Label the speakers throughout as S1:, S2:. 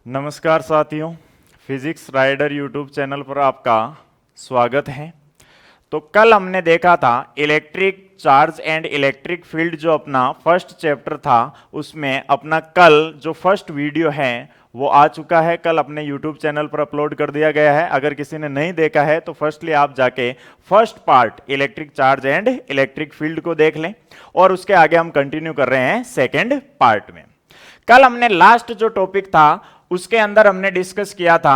S1: नमस्कार साथियों, physics rider YouTube channel पर आपका स्वागत है। तो कल हमने देखा था electric charge and electric field, जो अपना फर्स्ट चैप्टर था उसमें अपना कल जो फर्स्ट वीडियो है वो आ चुका है। कल अपने यूट्यूब चैनल पर अपलोड कर दिया गया है। अगर किसी ने नहीं देखा है तो फर्स्टली आप जाके first part electric charge and electric field को देख लें और उसके आगे हम कंटिन्यू कर रहे हैं सेकेंड पार्ट में। कल हमने लास्ट जो टॉपिक था उसके अंदर हमने डिस्कस किया था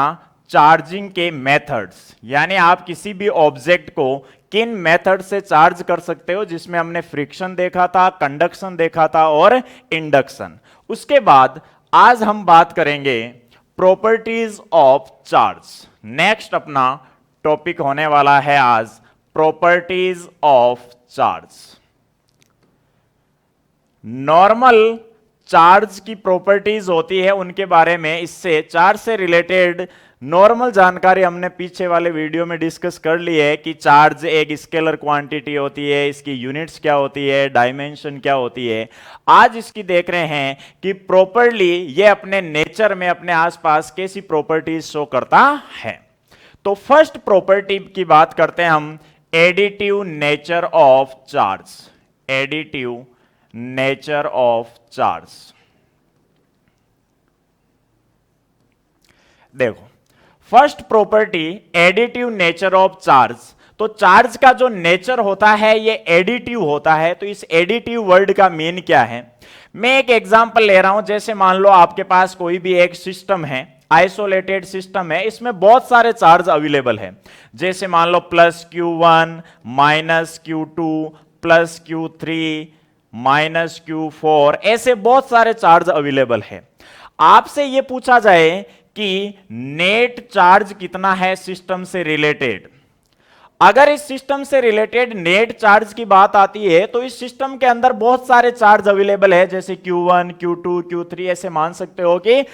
S1: चार्जिंग के मेथड्स, यानी आप किसी भी ऑब्जेक्ट को किन मेथड से चार्ज कर सकते हो, जिसमें हमने फ्रिक्शन देखा था, कंडक्शन देखा था और इंडक्शन। उसके बाद आज हम बात करेंगे प्रॉपर्टीज ऑफ चार्ज। नेक्स्ट अपना टॉपिक होने वाला है आज properties of charge. Normal charge की प्रॉपर्टीज होती है उनके बारे में, इससे चार्ज से रिलेटेड नॉर्मल जानकारी हमने पीछे वाले वीडियो में डिस्कस कर ली है कि चार्ज एक स्केलर क्वांटिटी होती है, इसकी यूनिट्स क्या होती है, डायमेंशन क्या होती है। आज इसकी देख रहे हैं कि प्रॉपरली ये अपने नेचर में अपने आसपास कैसी प्रॉपर्टीज शो करता है। तो फर्स्ट प्रॉपर्टी की बात करते हैं हम, additive nature of charge. Additive nature of charge. देखो, first property additive nature of charge. तो चार्ज का जो नेचर होता है ये एडिटिव होता है। तो इस एडिटिव वर्ड का मीन क्या है, मैं एक एग्जांपल ले रहा हूं। जैसे मान लो आपके पास कोई भी एक सिस्टम है, आइसोलेटेड सिस्टम है, इसमें बहुत सारे चार्ज अवेलेबल है। जैसे मान लो +Q1 -Q2 +Q3 -Q4, ऐसे बहुत सारे चार्ज अवेलेबल है। आपसे यह पूछा जाए कि नेट चार्ज कितना है सिस्टम से रिलेटेड, अगर इस सिस्टम से रिलेटेड नेट चार्ज की बात आती है तो इस सिस्टम के अंदर बहुत सारे चार्ज अवेलेबल है। जैसे Q1 Q2 Q3 ऐसे मान सकते हो कि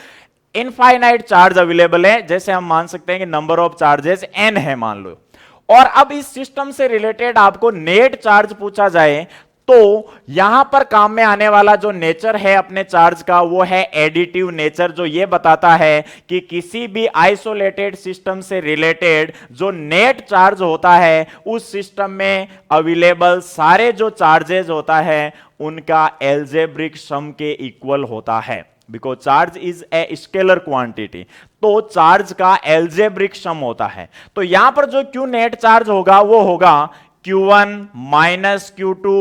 S1: इनफाइनाइट चार्ज अवेलेबल है। जैसे हम मान सकते हैं कि नंबर ऑफ चार्जेस n है मान लो। और अब इस सिस्टम से रिलेटेड आपको नेट चार्ज पूछा जाए तो यहां पर काम में आने वाला जो नेचर है अपने चार्ज का वो है एडिटिव नेचर, जो ये बताता है कि किसी भी आइसोलेटेड सिस्टम से रिलेटेड जो नेट चार्ज होता है उस सिस्टम में अवेलेबल सारे जो चार्जेस होता है उनका एल्जेब्रिक सम के इक्वल होता है। Because charge is a scalar quantity, तो चार्ज का एल्जेब्रिक सम होता है। तो यहां पर जो क्यू नेट चार्ज होगा वो होगा Q1 -Q2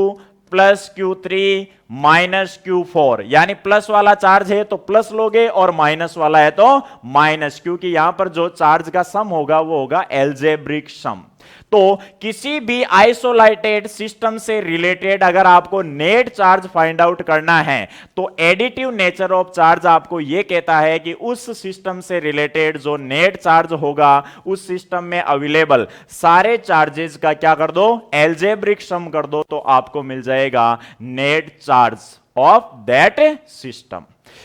S1: +Q3 -Q4, यानी प्लस वाला चार्ज है तो प्लस लोगे और माइनस वाला है तो माइनस, क्योंकि यहां पर जो चार्ज का सम होगा वो होगा एल्जेब्रिक सम। तो किसी भी आइसोलेटेड सिस्टम से रिलेटेड अगर आपको नेट चार्ज फाइंड आउट करना है तो एडिटिव नेचर ऑफ चार्ज आपको यह कहता है कि उस सिस्टम से रिलेटेड जो नेट चार्ज होगा उस सिस्टम में अवेलेबल सारे चार्जेस का क्या कर दो, एल्जेब्रिक सम कर दो, तो आपको मिल जाएगा net charge of that system.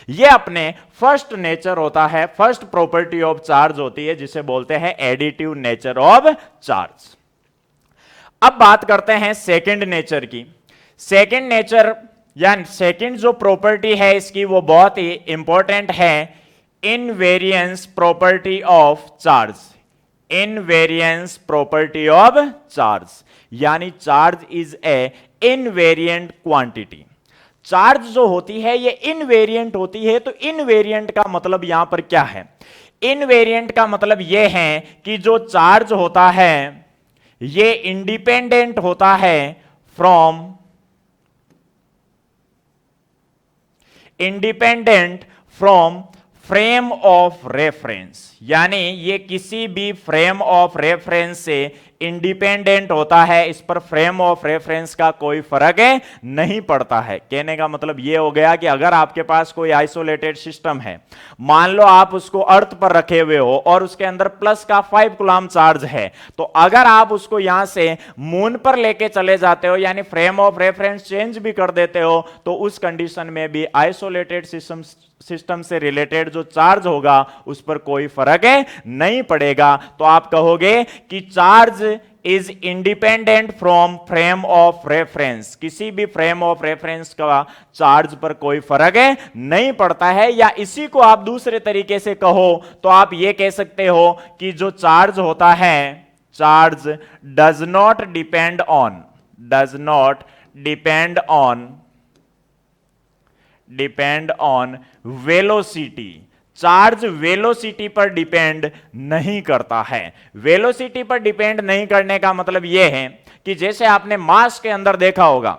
S1: यह अपने फर्स्ट नेचर होता है, फर्स्ट प्रॉपर्टी ऑफ चार्ज होती है, जिसे बोलते हैं एडिटिव नेचर ऑफ चार्ज। अब बात करते हैं सेकंड नेचर की। सेकंड नेचर या सेकंड जो प्रॉपर्टी है इसकी वो बहुत ही इंपॉर्टेंट है, invariance property of charge. Invariance property of charge, यानी charge is a invariant quantity. Charge जो होती है ये इनवेरिएंट होती है। तो इनवेरिएंट का मतलब यहां पर क्या है, इनवेरिएंट का मतलब यह है कि जो चार्ज होता है ये इंडिपेंडेंट होता है फ्रॉम फ्रेम ऑफ रेफरेंस, यानी ये किसी भी फ्रेम ऑफ रेफरेंस से इंडिपेंडेंट होता है। इस पर फ्रेम ऑफ रेफरेंस का कोई फर्क नहीं पड़ता है। कहने का मतलब यह हो गया कि अगर आपके पास कोई आइसोलेटेड सिस्टम है, मान लो आप उसको अर्थ पर रखे हुए हो और उसके अंदर प्लस का 5 कूलम चार्ज है, तो अगर आप उसको यहां से मून पर लेके चले जाते हो, यानी फ्रेम ऑफ रेफरेंस चेंज भी कर देते हो, तो उस कंडीशन में भी आइसोलेटेड सिस्टम से रिलेटेड जो चार्ज होगा उस पर कोई फर्क नहीं पड़ेगा। तो आप कहोगे कि charge is independent from frame of reference, किसी भी फ्रेम ऑफ रेफरेंस का चार्ज पर कोई फर्क नहीं पड़ता है। या इसी को आप दूसरे तरीके से कहो तो आप यह कह सकते हो कि जो चार्ज होता है, charge does not depend on, depend on velocity, charge velocity पर डिपेंड नहीं करता है। वेलोसिटी पर डिपेंड नहीं करने का मतलब यह है कि जैसे आपने मास के अंदर देखा होगा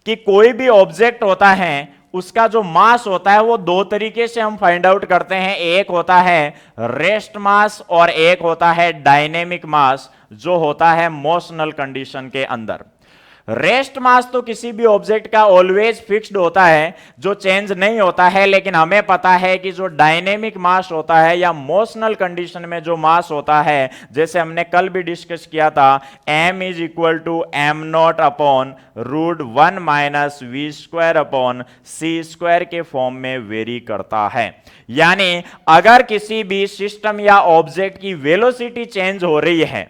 S1: कि कोई भी ऑब्जेक्ट होता है, उसका जो मास होता है वो दो तरीके से हम फाइंड आउट करते हैं। एक होता है रेस्ट मास और एक होता है डायनेमिक मास, जो होता है मोशनल कंडीशन के अंदर। रेस्ट मास तो किसी भी ऑब्जेक्ट का ऑलवेज फिक्स्ड होता है, जो चेंज नहीं होता है। लेकिन हमें पता है कि जो डायनेमिक मास होता है या मोशनल कंडीशन में जो मास होता है, जैसे हमने कल भी डिस्कस किया था, m is equal to m naught upon root 1 minus v square upon c square के फॉर्म में वेरी करता है। यानी अगर किसी भी सिस्टम या ऑब्जेक्ट की वेलोसिटी चेंज हो रही है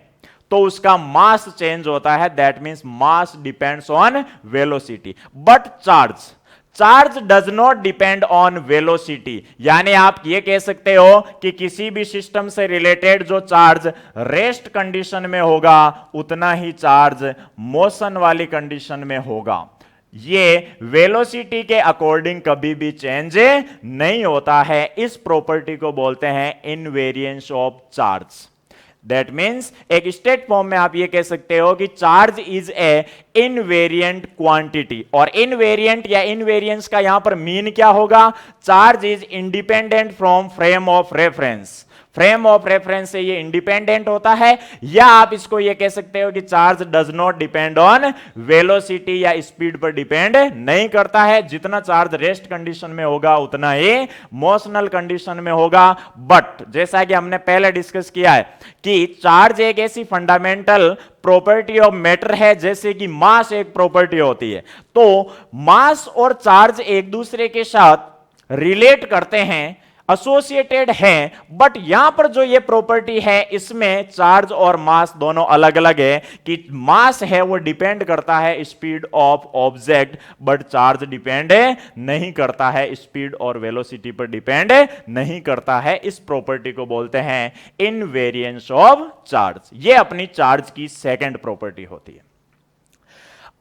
S1: तो उसका मास चेंज होता है, that means mass depends on velocity. But charge does not depend on velocity. यानी आप ये कह सकते हो कि किसी भी सिस्टम से रिलेटेड जो चार्ज रेस्ट कंडीशन में होगा उतना ही चार्ज मोशन वाली कंडीशन में होगा। ये वेलोसिटी के अकॉर्डिंग कभी भी चेंज नहीं होता है। इस प्रॉपर्टी को बोलते हैं invariance of charge. That means एक स्टेट फॉर्म में आप ये कह सकते हो कि charge is a invariant quantity. और इनवेरिएंट या इनवेरियंस का यहां पर मीन क्या होगा? Charge is independent from frame of reference. Frame of reference से ये इंडिपेंडेंट होता है। या आप इसको ये कह सकते हो कि charge does not depend on velocity या स्पीड पर डिपेंड नहीं करता है। जितना चार्ज रेस्ट कंडीशन में होगा उतना ही मोशनल कंडीशन में होगा। बट जैसा कि हमने पहले डिस्कस किया है कि चार्ज एक ऐसी फंडामेंटल प्रॉपर्टी ऑफ मैटर है जैसे कि मास एक प्रॉपर्टी होती है। तो मास और चार्ज एक दूसरे के साथ रिलेट करते हैं, एसोसिएटेड हैं। बट यहां पर जो ये प्रॉपर्टी है इसमें चार्ज और मास दोनों अलग अलग है कि मास है वो डिपेंड करता है speed of object, but charge depend नहीं करता है, स्पीड और वेलोसिटी पर डिपेंड नहीं करता है। इस प्रॉपर्टी को बोलते हैं इनवेरियंस ऑफ चार्ज। ये अपनी चार्ज की सेकंड प्रॉपर्टी होती है।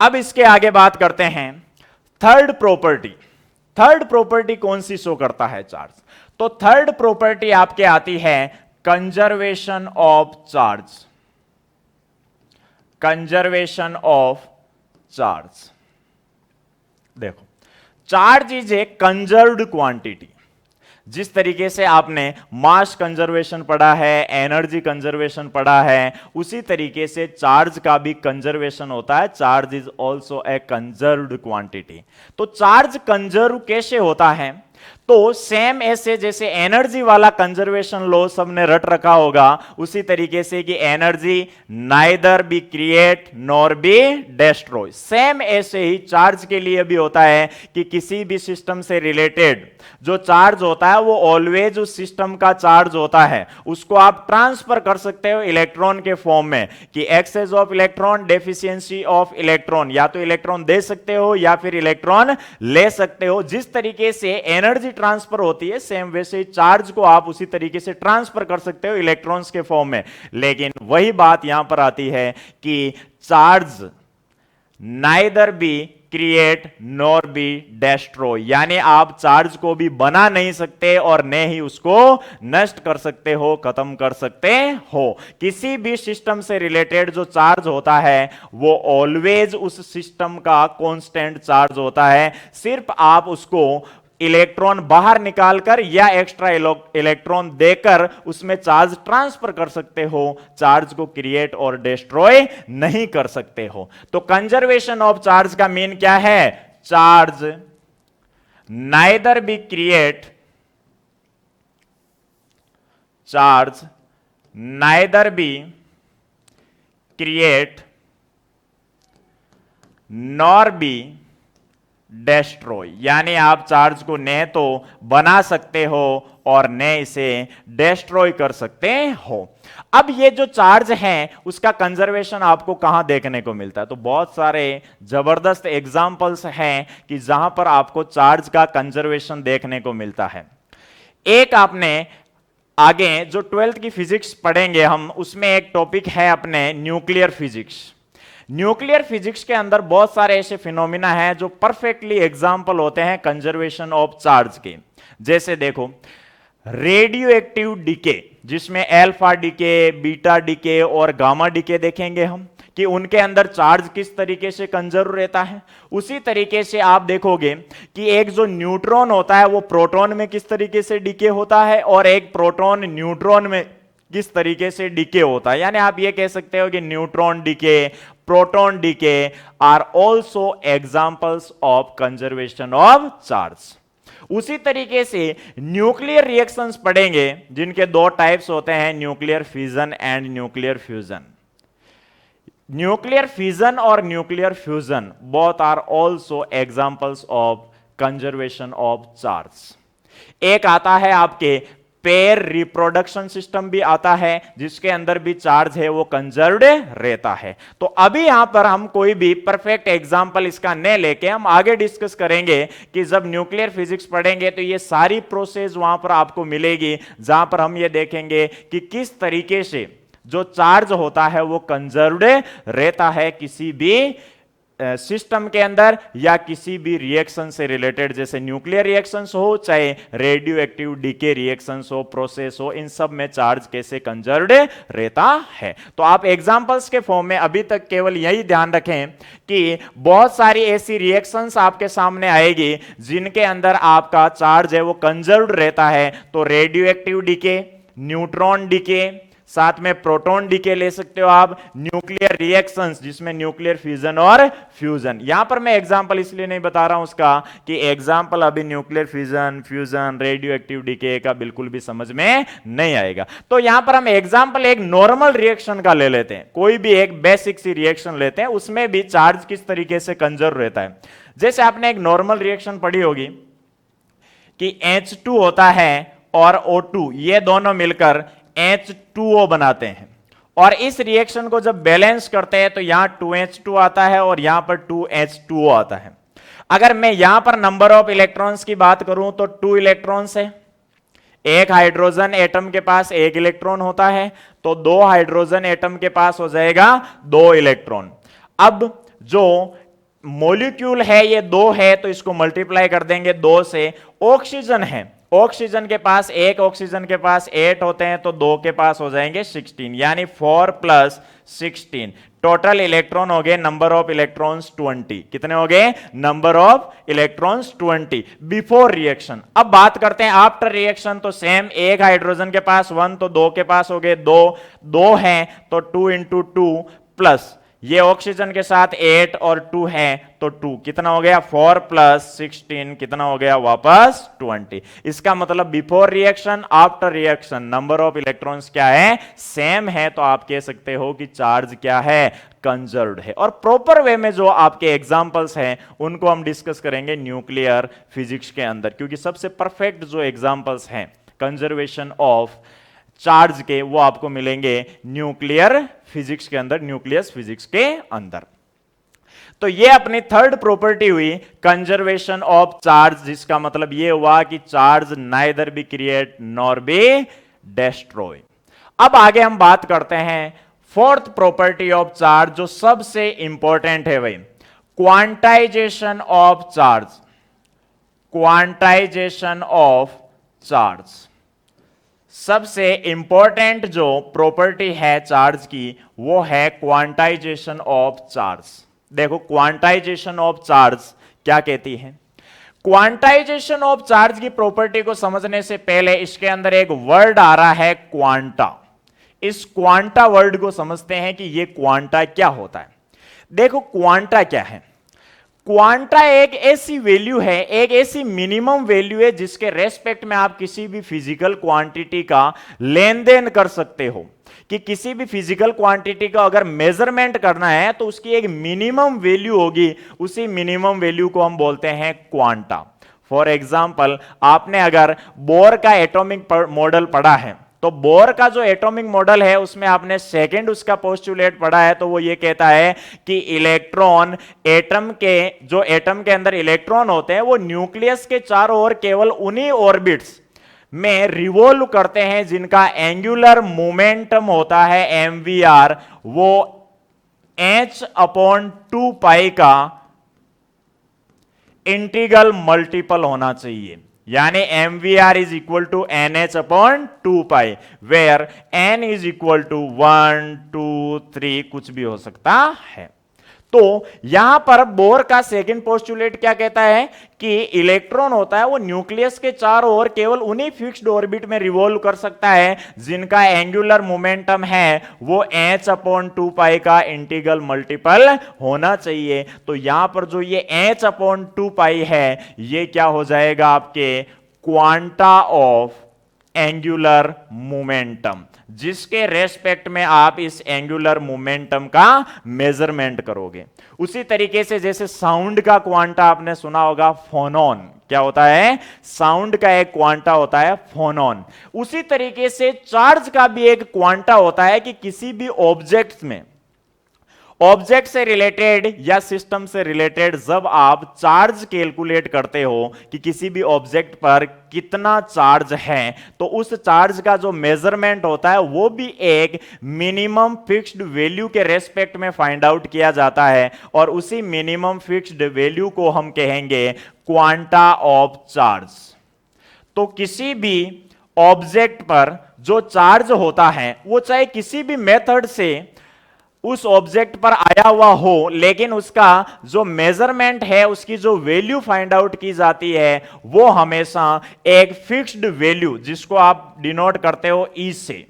S1: अब इसके आगे बात करते हैं थर्ड प्रॉपर्टी। थर्ड प्रॉपर्टी कौन सी शो करता है चार्ज? तो थर्ड प्रॉपर्टी आपके आती है conservation of charge. Conservation of charge. देखो, charge is a conserved quantity. जिस तरीके से आपने मास कंजर्वेशन पढ़ा है, एनर्जी कंजर्वेशन पढ़ा है, उसी तरीके से चार्ज का भी कंजर्वेशन होता है। Charge is also a conserved quantity. तो चार्ज कंजर्व कैसे होता है? तो सेम ऐसे जैसे एनर्जी वाला कंजर्वेशन लॉ सबने रट रखा होगा, उसी तरीके से कि energy neither be create nor be destroy, same ऐसे ही चार्ज के लिए भी होता है कि किसी भी सिस्टम से रिलेटेड जो चार्ज होता है वो ऑलवेज उस सिस्टम का चार्ज होता है। उसको आप ट्रांसफर कर सकते हो इलेक्ट्रॉन के फॉर्म में कि excess of electron, deficiency of electron, या तो इलेक्ट्रॉन दे सकते हो या फिर इलेक्ट्रॉन ले सकते हो। जिस तरीके से एनर्जी ट्रांसफर होती है सेम वैसे ही चार्ज को आप उसी तरीके से ट्रांसफर कर सकते हो इलेक्ट्रॉन्स के फॉर्म में। लेकिन वही बात यहां पर आती है कि charge neither be create nor be destroy, यानी आप चार्ज को भी बना नहीं सकते और न ही उसको नष्ट कर सकते हो, खत्म कर सकते हो। किसी भी सिस्टम से रिलेटेड जो चार्ज होता है वो ऑलवेज उस सिस्टम का कांस्टेंट चार्ज होता है। सिर्फ आप उसको इलेक्ट्रॉन बाहर निकालकर या एक्स्ट्रा इलेक्ट्रॉन देकर उसमें चार्ज ट्रांसफर कर सकते हो, चार्ज को क्रिएट और डिस्ट्रॉय नहीं कर सकते हो। तो कंजर्वेशन ऑफ चार्ज का मीन क्या है? Charge neither be create, charge neither be create nor be destroy, यानी आप चार्ज को न तो बना सकते हो और न इसे डेस्ट्रॉय कर सकते हो। अब ये जो चार्ज है उसका कंजर्वेशन आपको कहां देखने को मिलता है? तो बहुत सारे जबरदस्त एग्जांपल्स हैं कि जहां पर आपको चार्ज का कंजर्वेशन देखने को मिलता है। एक आपने आगे जो 12th की फिजिक्स पढ़ेंगे हम, उसमें एक टॉपिक है अपने न्यूक्लियर फिजिक्स। न्यूक्लियर फिजिक्स के अंदर बहुत सारे ऐसे फिनोमिना हैं जो परफेक्टली एग्जाम्पल होते हैं कंजर्वेशन ऑफ चार्ज के। जैसे देखो, रेडियो एक्टिव डिके, जिसमें अल्फा डिके, बीटा डिके और गामा डिके देखेंगे हम कि उनके अंदर चार्ज किस तरीके से कंजर्व रहता है। उसी तरीके से आप देखोगे कि एक जो न्यूट्रॉन होता है वो प्रोटॉन में किस तरीके से डिके होता है और एक प्रोटॉन न्यूट्रॉन में किस तरीके से डिके होता है। यानी आप ये कह सकते हो कि neutron decay, proton decay are also examples of conservation of charge. उसी तरीके से न्यूक्लियर रिएक्शंस पढ़ेंगे जिनके दो टाइप्स होते हैं, nuclear fission and nuclear fusion. Nuclear fission और nuclear fusion both are also examples of conservation of charge. एक आता है आपके पेयर रिप्रोडक्शन सिस्टम भी आता है जिसके अंदर भी चार्ज है वो कंजर्व्ड रहता है। तो अभी यहां पर हम कोई भी परफेक्ट एग्जांपल इसका न लेके हम आगे डिस्कस करेंगे कि जब न्यूक्लियर फिजिक्स पढ़ेंगे तो ये सारी प्रोसेस वहां पर आपको मिलेगी जहां पर हम ये देखेंगे कि किस तरीके से जो चार्ज होता है वो कंजर्व्ड रहता है किसी भी सिस्टम के अंदर या किसी भी रिएक्शन से रिलेटेड, जैसे न्यूक्लियर रिएक्शंस हो चाहे रेडियो एक्टिव डीके रिएक्शंस हो, प्रोसेस हो, इन सब में चार्ज कैसे कंजर्व्ड रहता है। तो आप एग्जांपल्स के फॉर्म में अभी तक केवल यही ध्यान रखें कि बहुत सारी ऐसी रिएक्शंस आपके सामने आएगी जिनके अंदर आपका चार्ज है वो कंजर्व्ड रहता है। तो radioactive decay, neutron decay, साथ में प्रोटॉन डीके ले सकते हो आप, न्यूक्लियर रिएक्शंस जिसमें न्यूक्लियर फ्यूजन और फ्यूजन। यहां पर मैं एग्जांपल इसलिए नहीं बता रहा हूं उसका कि एग्जांपल अभी nuclear fusion, radioactive decay का बिल्कुल भी समझ में नहीं आएगा। तो यहां पर हम एग्जांपल एक नॉर्मल रिएक्शन का ले लेते हैं, कोई भी एक बेसिक सी रिएक्शन लेते हैं, उसमें भी चार्ज किस तरीके से कंजर्व रहता है। जैसे आपने एक नॉर्मल रिएक्शन पढ़ी होगी कि H2 होता है और O2, ये दोनों मिलकर H2O बनाते हैं और इस रिएक्शन को जब बैलेंस करते हैं तो यहां 2H2 आता है और यहां पर 2H2O आता है। अगर मैं यहां पर नंबर ऑफ इलेक्ट्रॉन्स की बात करूं तो 2 इलेक्ट्रॉन्स है। एक हाइड्रोजन एटम के पास 1 इलेक्ट्रॉन होता है तो 2 हाइड्रोजन एटम के पास हो जाएगा 2 इलेक्ट्रॉन। अब जो मॉलिक्यूल है ये 2 है तो इसको मल्टीप्लाई कर देंगे 2 से। ऑक्सीजन है, ऑक्सीजन के पास 1 ऑक्सीजन के पास 8 होते हैं तो 2 के पास हो जाएंगे 16, यानी 4 + 16। टोटल इलेक्ट्रॉन हो गए, नंबर ऑफ इलेक्ट्रॉन्स 20। कितने हो गए? Number of electrons 20 before reaction. अब बात करते हैं आफ्टर रिएक्शन। तो सेम, 1 हाइड्रोजन के पास 1 तो 2 के पास हो गए 2, 2 हैं तो 2 × 2 प्लस ये ऑक्सीजन के साथ 8 और 2 है तो 2, कितना हो गया? 4 + 16, कितना हो गया? वापस 20। इसका मतलब before reaction, after reaction number of electrons क्या है? सेम है। तो आप कह सकते हो कि चार्ज क्या है? कंजर्व्ड है। और प्रॉपर वे में जो आपके एग्जांपल्स हैं उनको हम डिस्कस करेंगे न्यूक्लियर फिजिक्स के अंदर, क्योंकि सबसे परफेक्ट जो एग्जांपल्स हैं कंजर्वेशन ऑफ चार्ज के वो आपको मिलेंगे न्यूक्लियर फिजिक्स के अंदर, न्यूक्लियस फिजिक्स के अंदर। तो ये अपनी थर्ड प्रॉपर्टी हुई कंजर्वेशन ऑफ चार्ज, जिसका मतलब ये हुआ कि charge neither be create nor be destroy. अब आगे हम बात करते हैं फोर्थ प्रॉपर्टी ऑफ चार्ज, जो सबसे इंपॉर्टेंट है भाई, quantization of charge. Quantization of charge सबसे इंपॉर्टेंट जो प्रॉपर्टी है चार्ज की वो है क्वांटाइजेशन ऑफ चार्ज। देखो क्वांटाइजेशन ऑफ चार्ज क्या कहती है। क्वांटाइजेशन ऑफ चार्ज की प्रॉपर्टी को समझने से पहले इसके अंदर एक वर्ड आ रहा है क्वांटा। इस क्वांटा वर्ड को समझते हैं कि ये क्वांटा क्या होता है। देखो क्वांटा क्या है। क्वांटा एक ऐसी वैल्यू है, एक ऐसी मिनिमम वैल्यू है जिसके रेस्पेक्ट में आप किसी भी फिजिकल क्वांटिटी का लेन देन कर सकते हो। कि किसी भी फिजिकल क्वांटिटी का अगर मेजरमेंट करना है तो उसकी एक मिनिमम वैल्यू होगी, उसी मिनिमम वैल्यू को हम बोलते हैं क्वांटा। फॉर एग्जाम्पल, आपने अगर बोर का एटॉमिक मॉडल पढ़ा है तो बोर का जो एटॉमिक मॉडल है उसमें आपने सेकंड उसका पोस्टुलेट पढ़ा है, तो वो ये कहता है कि इलेक्ट्रॉन एटम के अंदर इलेक्ट्रॉन होते हैं वो न्यूक्लियस के चारों ओर केवल उन्हीं ऑर्बिट्स में रिवॉल्व करते हैं जिनका एंगुलर मोमेंटम होता है mvr, वो h/2 का इंटीग्रल मल्टीपल होना चाहिए। यानी mvr is equal to nh/2, where n is equal to 1 2 3 कुछ भी हो सकता है। तो यहां पर बोर का सेकंड पोस्टुलेट क्या कहता है कि इलेक्ट्रॉन होता है वो न्यूक्लियस के चारों ओर केवल उन्हीं फिक्स्ड ऑर्बिट में रिवॉल्व कर सकता है जिनका एंगुलर मोमेंटम है वो h/2 का इंटीग्रल मल्टीपल होना चाहिए। तो यहां पर जो ये h/2 है ये क्या हो जाएगा, आपके क्वांटा ऑफ एंगुलर मोमेंटम, जिसके रेस्पेक्ट में आप इस एंगुलर मोमेंटम का मेजरमेंट करोगे। उसी तरीके से जैसे साउंड का क्वांटा आपने सुना होगा फोनोन, क्या होता है, साउंड का एक क्वांटा होता है फोनोन। उसी तरीके से चार्ज का भी एक क्वांटा होता है कि किसी भी ऑब्जेक्ट में, ऑब्जेक्ट से रिलेटेड या सिस्टम से रिलेटेड जब आप चार्ज कैलकुलेट करते हो कि किसी भी ऑब्जेक्ट पर कितना चार्ज है, तो उस चार्ज का जो मेजरमेंट होता है वो भी एक मिनिमम फिक्स्ड वैल्यू के रेस्पेक्ट में फाइंड आउट किया जाता है, और उसी मिनिमम फिक्स्ड वैल्यू को हम कहेंगे क्वांटा ऑफ चार्ज। तो किसी भी ऑब्जेक्ट पर जो चार्ज होता है वो चाहे किसी भी मेथड से उस ऑब्जेक्ट पर आया हुआ हो, लेकिन उसका जो मेजरमेंट है, उसकी जो वैल्यू फाइंड आउट की जाती है वो हमेशा एक फिक्स्ड वैल्यू, जिसको आप डिनोट करते हो ई से,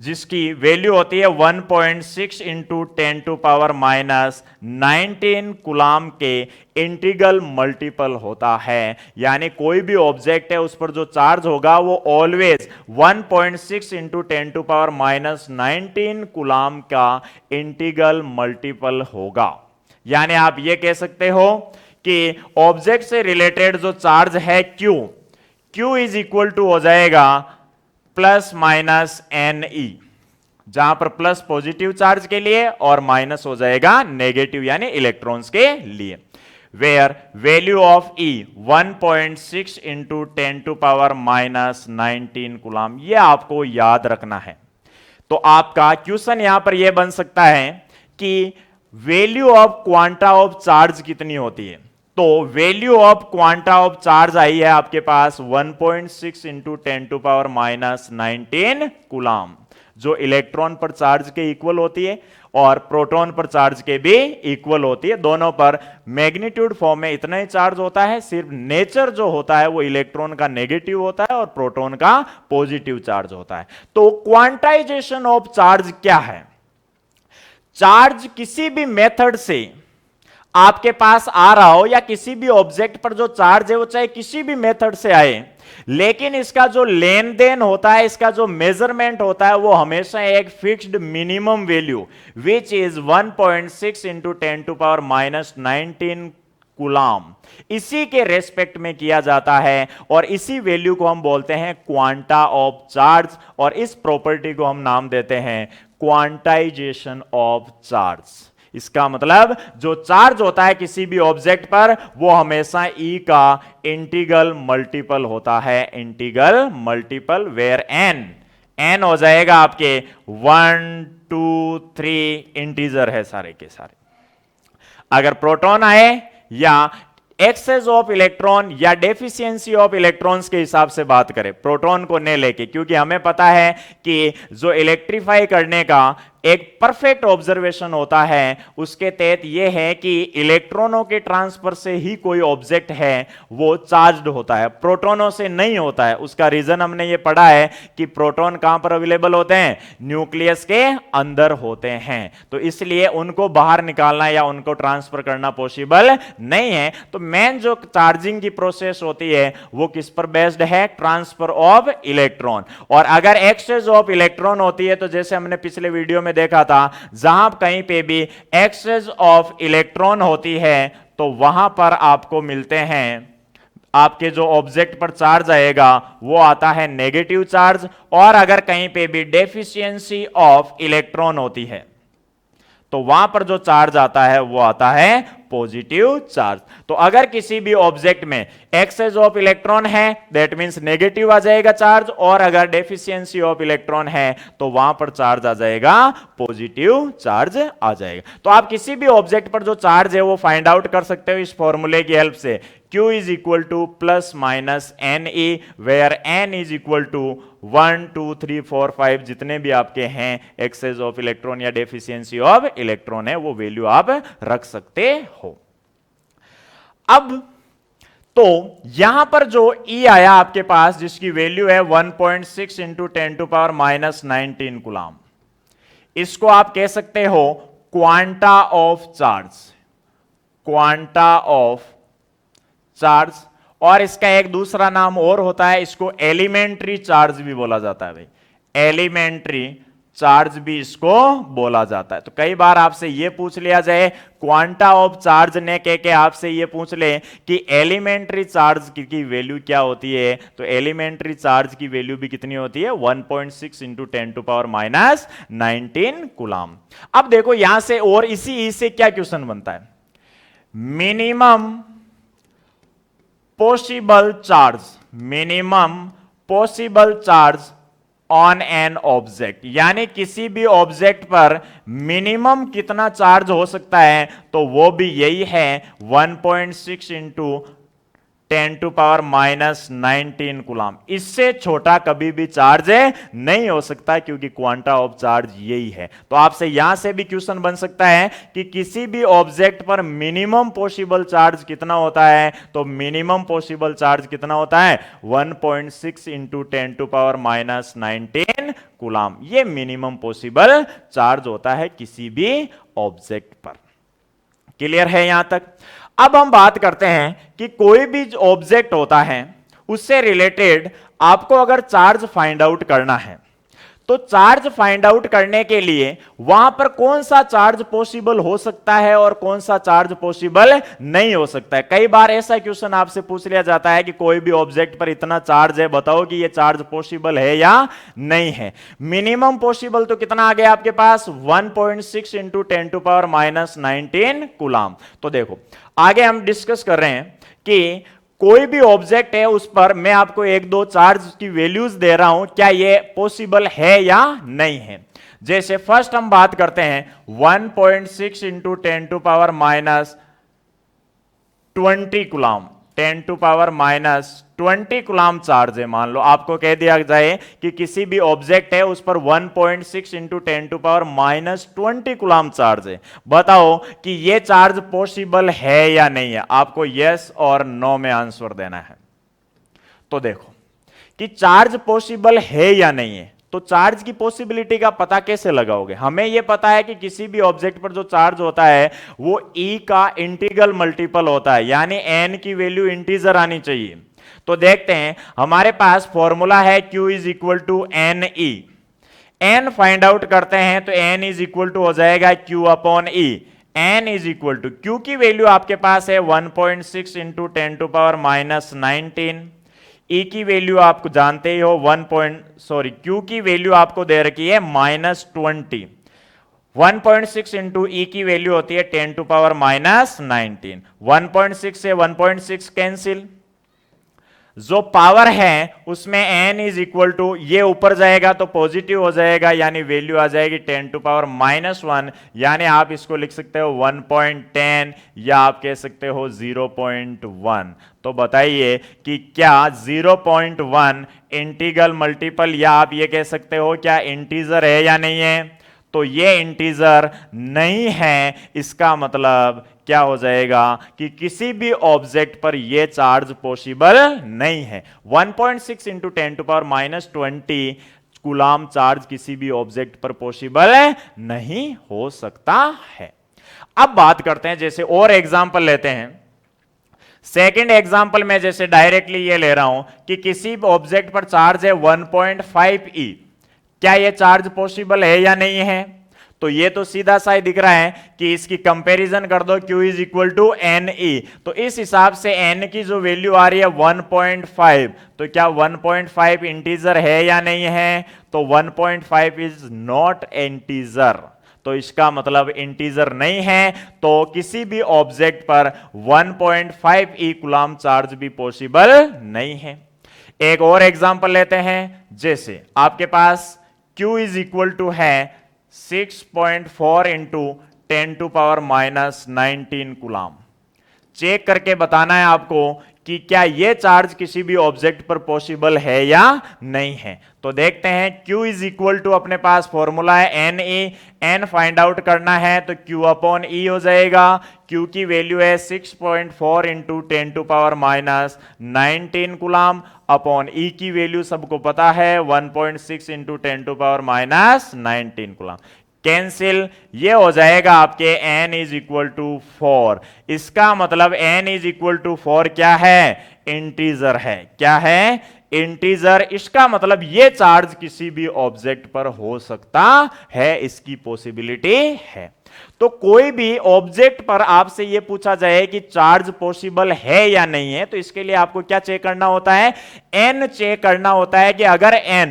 S1: जिसकी वैल्यू होती है 1.6 इंटू 10⁻⁻19 कूलाम के इंटीग्रल मल्टीपल होता है। यानी कोई भी ऑब्जेक्ट है उस पर जो चार्ज होगा वो ऑलवेज 1.6 इंटू 10⁻⁻19 कूलाम का इंटीग्रल मल्टीपल होगा। यानी आप ये कह सकते हो कि ऑब्जेक्ट से रिलेटेड जो चार्ज है Q इज इक्वल टू हो जाएगा प्लस माइनस NE, जहां पर प्लस पॉजिटिव चार्ज के लिए और माइनस हो जाएगा नेगेटिव यानी इलेक्ट्रॉन्स के लिए। Where value of E 1.6 into 10⁻⁻19 coulomb, ये आपको याद रखना है। तो आपका क्वेश्चन यहां पर यह बन सकता है कि value of quanta of charge कितनी होती है। तो value of quanta of charge I है आपके पास 1.6 इंटू 10⁻⁻19 कूलाम, जो इलेक्ट्रॉन पर चार्ज के इक्वल होती है और प्रोटॉन पर चार्ज के भी इक्वल होती है। दोनों पर मैग्नीट्यूड फॉर्म में इतना ही चार्ज होता है, सिर्फ नेचर जो होता है वो इलेक्ट्रॉन का नेगेटिव होता है और प्रोटॉन का पॉजिटिव चार्ज होता है। तो क्वांटाइजेशन ऑफ चार्ज क्या है? चार्ज किसी भी मेथड से आपके पास आ रहा हो या किसी भी ऑब्जेक्ट पर जो चार्ज है वो चाहे किसी भी मेथड से आए, लेकिन इसका जो लेन देन होता है, इसका जो मेजरमेंट होता है वो हमेशा एक fixed minimum value which is 1.6 into 10⁻⁻19 coulomb, इसी के रेस्पेक्ट में किया जाता है और इसी वैल्यू को हम बोलते हैं क्वांटा ऑफ चार्ज, और इस प्रॉपर्टी को हम नाम देते हैं क्वांटाइजेशन ऑफ चार्ज। इसका मतलब जो चार्ज होता है किसी भी ऑब्जेक्ट पर वो हमेशा E का इंटीग्रल मल्टीपल होता है, इंटीग्रल मल्टीपल, वेयर n हो जाएगा आपके 1 2 3 इंटीजर है सारे के सारे। अगर प्रोटॉन आए या एक्सेस ऑफ इलेक्ट्रॉन या डेफिशिएंसी ऑफ इलेक्ट्रॉन्स के हिसाब से बात करें, प्रोटॉन को न लेके, क्योंकि हमें पता है कि जो इलेक्ट्रीफाई करने का एक परफेक्ट ऑब्जर्वेशन होता है उसके तहत यह है कि इलेक्ट्रॉनों के ट्रांसफर से ही कोई ऑब्जेक्ट है वो चार्ज्ड होता है, प्रोटॉनों से नहीं होता है। उसका रीजन हमने ये पढ़ा है कि प्रोटॉन कहां पर अवेलेबल होते हैं, न्यूक्लियस के अंदर होते हैं, तो इसलिए उनको बाहर निकालना या उनको ट्रांसफर करना पॉसिबल नहीं है। तो मेन जो चार्जिंग की प्रोसेस होती है वो किस पर बेस्ड है, ट्रांसफर ऑफ इलेक्ट्रॉन। और अगर एक्सचेंज ऑफ इलेक्ट्रॉन होती है तो जैसे हमने पिछले वीडियो में देखा था, जहां कहीं पे भी एक्सचेंज ऑफ इलेक्ट्रॉन होती है तो वहां पर आपको मिलते हैं, आपके जो ऑब्जेक्ट पर चार्ज आएगा वो आता है नेगेटिव चार्ज, और अगर कहीं पे भी डेफिशिएंसी ऑफ इलेक्ट्रॉन होती है तो वहां पर जो चार्ज आता है वो आता है पॉजिटिव चार्ज। तो अगर किसी भी ऑब्जेक्ट में एक्सेस ऑफ इलेक्ट्रॉन है दैट मींस नेगेटिव आ जाएगा चार्ज, और अगर डेफिशिएंसी ऑफ इलेक्ट्रॉन है तो वहां पर चार्ज आ जाएगा पॉजिटिव चार्ज आ जाएगा। तो आप किसी भी ऑब्जेक्ट पर जो चार्ज है वो फाइंड आउट कर सकते हो इस फॉर्मूले की हेल्प से, Q is equal to plus minus NE, where N is equal to 1 2 3 4 5 जितने भी आपके हैं एक्सेस ऑफ इलेक्ट्रॉन या डेफिशिएंसी ऑफ इलेक्ट्रॉन है वो वैल्यू आप रख सकते हो। अब तो यहां पर जो E आया आपके पास जिसकी वैल्यू है 1.6 into 10 to power minus 19 coulomb, इसको आप कह सकते हो quanta of charge, quanta of charge. और इसका एक दूसरा नाम और होता है, इसको एलिमेंट्री चार्ज भी बोला जाता है भाई, एलिमेंट्री चार्ज भी इसको बोला जाता है। तो कई बार आपसे यह पूछ लिया जाए, क्वांटा ऑफ चार्ज ने कह के आपसे यह पूछ ले कि एलिमेंट्री चार्ज की वैल्यू क्या होती है, तो एलिमेंट्री चार्ज की वैल्यू भी कितनी होती है 1.6 into 10 to power minus 19 coulomb. अब देखो यहां से और इसी से क्या क्वेश्चन बनता है, minimum possible charge, minimum possible charge on an object, यानी किसी भी ऑब्जेक्ट पर मिनिमम कितना चार्ज हो सकता है, तो वो भी यही है 1.6 into 10 to power minus 19 coulomb. इससे छोटा कभी भी चार्ज नहीं हो सकता क्योंकि क्वांटा ऑफ चार्ज यही है। तो आपसे यहां से भी क्वेश्चन बन सकता है कि किसी भी ऑब्जेक्ट पर मिनिमम पॉसिबल चार्ज कितना होता है, तो मिनिमम पॉसिबल चार्ज कितना होता है 1.6 into 10 to power minus 19 coulomb. यह मिनिमम पॉसिबल चार्ज होता है किसी भी ऑब्जेक्ट पर। क्लियर है यहां तक? अब हम बात करते हैं कि कोई भी ऑब्जेक्ट होता है उससे रिलेटेड आपको अगर चार्ज फाइंड आउट करना है, तो चार्ज फाइंड आउट करने के लिए वहां पर कौन सा चार्ज पॉसिबल हो सकता है और कौन सा चार्ज पॉसिबल नहीं हो सकता है। कई बार ऐसा क्वेश्चन आपसे पूछ लिया जाता है कि कोई भी ऑब्जेक्ट पर इतना चार्ज है, बताओ कि यह चार्ज पॉसिबल है या नहीं है। मिनिमम पॉसिबल तो कितना आ गया आपके पास 1.6 into 10 to power minus 19 coulomb. तो देखो आगे हम डिस्कस कर रहे हैं कि कोई भी ऑब्जेक्ट है उस पर मैं आपको एक दो चार्ज की वैल्यूज दे रहा हूं, क्या ये पॉसिबल है या नहीं है। जैसे फर्स्ट हम बात करते हैं 1.6 into 10 to power minus 20 coulomb, 10 to power minus 20 coulomb charge है। मान लो आपको कह दिया जाए कि किसी भी ऑब्जेक्ट है उस पर 1.6 into 10 to power minus 20 coulomb charge है, बताओ कि यह चार्ज पॉसिबल है या नहीं है। आपको यस और नो में आंसर देना है। तो देखो कि चार्ज पॉसिबल है या नहीं है, तो चार्ज की पॉसिबिलिटी का पता कैसे लगाओगे। हमें यह पता है कि किसी भी ऑब्जेक्ट पर जो चार्ज होता है वो E का इंटीग्रल मल्टीपल होता है, यानी n की वैल्यू इंटीजर आनी चाहिए। तो देखते हैं हमारे पास फॉर्मूला है Q is equal to n e, n find out करते हैं तो n इज इक्वल टू हो जाएगा Q upon E। n is equal to Q की वैल्यू आपके पास है 1.6 into 10 to power minus 19, E की वैल्यू आपको जानते ही हो Q की वैल्यू आपको दे रखी है -20, 1.6 इंटू E की वैल्यू होती है 10 टू पावर माइनस 19, 1.6 से 1.6 कैंसिल, जो पावर है उसमें n इज इक्वल टू ये ऊपर जाएगा तो पॉजिटिव हो जाएगा, यानी वैल्यू आ जाएगी 10 टू पावर -1, यानी आप इसको लिख सकते हो 1.10 या आप कह सकते हो 0.1। तो बताइए कि क्या 0.1 इंटीग्रल मल्टीपल या आप ये कह सकते हो क्या इंटीजर है या नहीं है। तो ये इंटीजर नहीं है। इसका मतलब क्या हो जाएगा कि किसी भी ऑब्जेक्ट पर यह चार्ज पॉसिबल नहीं है। 1.6 इंटू 10⁻⁻20 कूलाम चार्ज किसी भी ऑब्जेक्ट पर पॉसिबल नहीं हो सकता है। अब बात करते हैं, जैसे और एग्जांपल लेते हैं। सेकंड एग्जांपल में जैसे डायरेक्टली ये ले रहा हूं कि किसी ऑब्जेक्ट पर चार्ज है 1.5 ई, क्या ये चार्ज पॉसिबल है या नहीं है? तो ये तो सीधा सा ही दिख रहा है कि इसकी कंपैरिजन कर दो, Q is equal to n e. तो इस हिसाब से n की जो वैल्यू आ रही है 1.5, तो क्या 1.5 इंटीजर है या नहीं है? तो 1.5 इज नॉट इंटीजर, तो इसका मतलब इंटीजर नहीं है। तो किसी भी ऑब्जेक्ट पर 1.5 ई कूलाम चार्ज भी पॉसिबल नहीं है। एक और एग्जांपल लेते हैं, जैसे आपके पास Q इज इक्वल टू है 6.4 इंटू 10⁻⁻19 कूलाम। चेक करके बताना है आपको कि क्या यह चार्ज किसी भी ऑब्जेक्ट पर पॉसिबल है या नहीं है। तो देखते हैं, Q इज इक्वल टू अपने पास फॉर्मूला है n e, n find out करना है तो Q अपॉन ई हो जाएगा। Q की वैल्यू है 6.4 इंटू 10⁻⁻19 कूलाम, अपॉन ई की वैल्यू सबको पता है 1.6 इंटू 10⁻⁻19 कूलाम। कैंसिल, ये हो जाएगा आपके n इज इक्वल टू 4। इसका मतलब n इज इक्वल टू 4 क्या है? इंटीजर है। क्या है? इंटीजर। इसका मतलब ये चार्ज किसी भी ऑब्जेक्ट पर हो सकता है, इसकी पॉसिबिलिटी है। तो कोई भी ऑब्जेक्ट पर आपसे यह पूछा जाए कि चार्ज पॉसिबल है या नहीं है, तो इसके लिए आपको क्या चेक करना होता है? n चेक करना होता है कि अगर n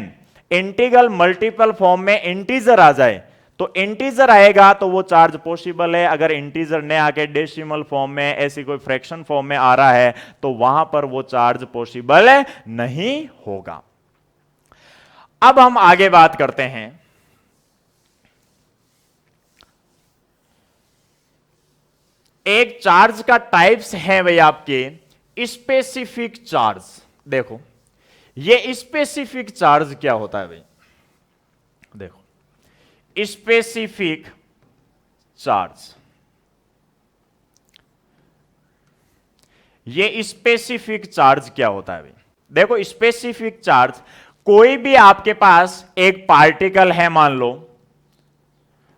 S1: इंटीग्रल मल्टीपल फॉर्म में इंटीजर आ जाए, तो इंटीजर आएगा तो वो चार्ज पॉसिबल है। अगर इंटीजर ने आके डेसिमल फॉर्म में, ऐसी कोई फ्रैक्शन फॉर्म में आ रहा है, तो वहां पर वो चार्ज पॉसिबल नहीं होगा। अब हम आगे बात करते हैं, एक चार्ज का टाइप्स है भाई आपके स्पेसिफिक चार्ज। देखो ये स्पेसिफिक चार्ज क्या होता है भाई? देखो स्पेसिफिक चार्ज, ये स्पेसिफिक चार्ज क्या होता है भाई? देखो स्पेसिफिक चार्ज, कोई भी आपके पास एक पार्टिकल है, मान लो,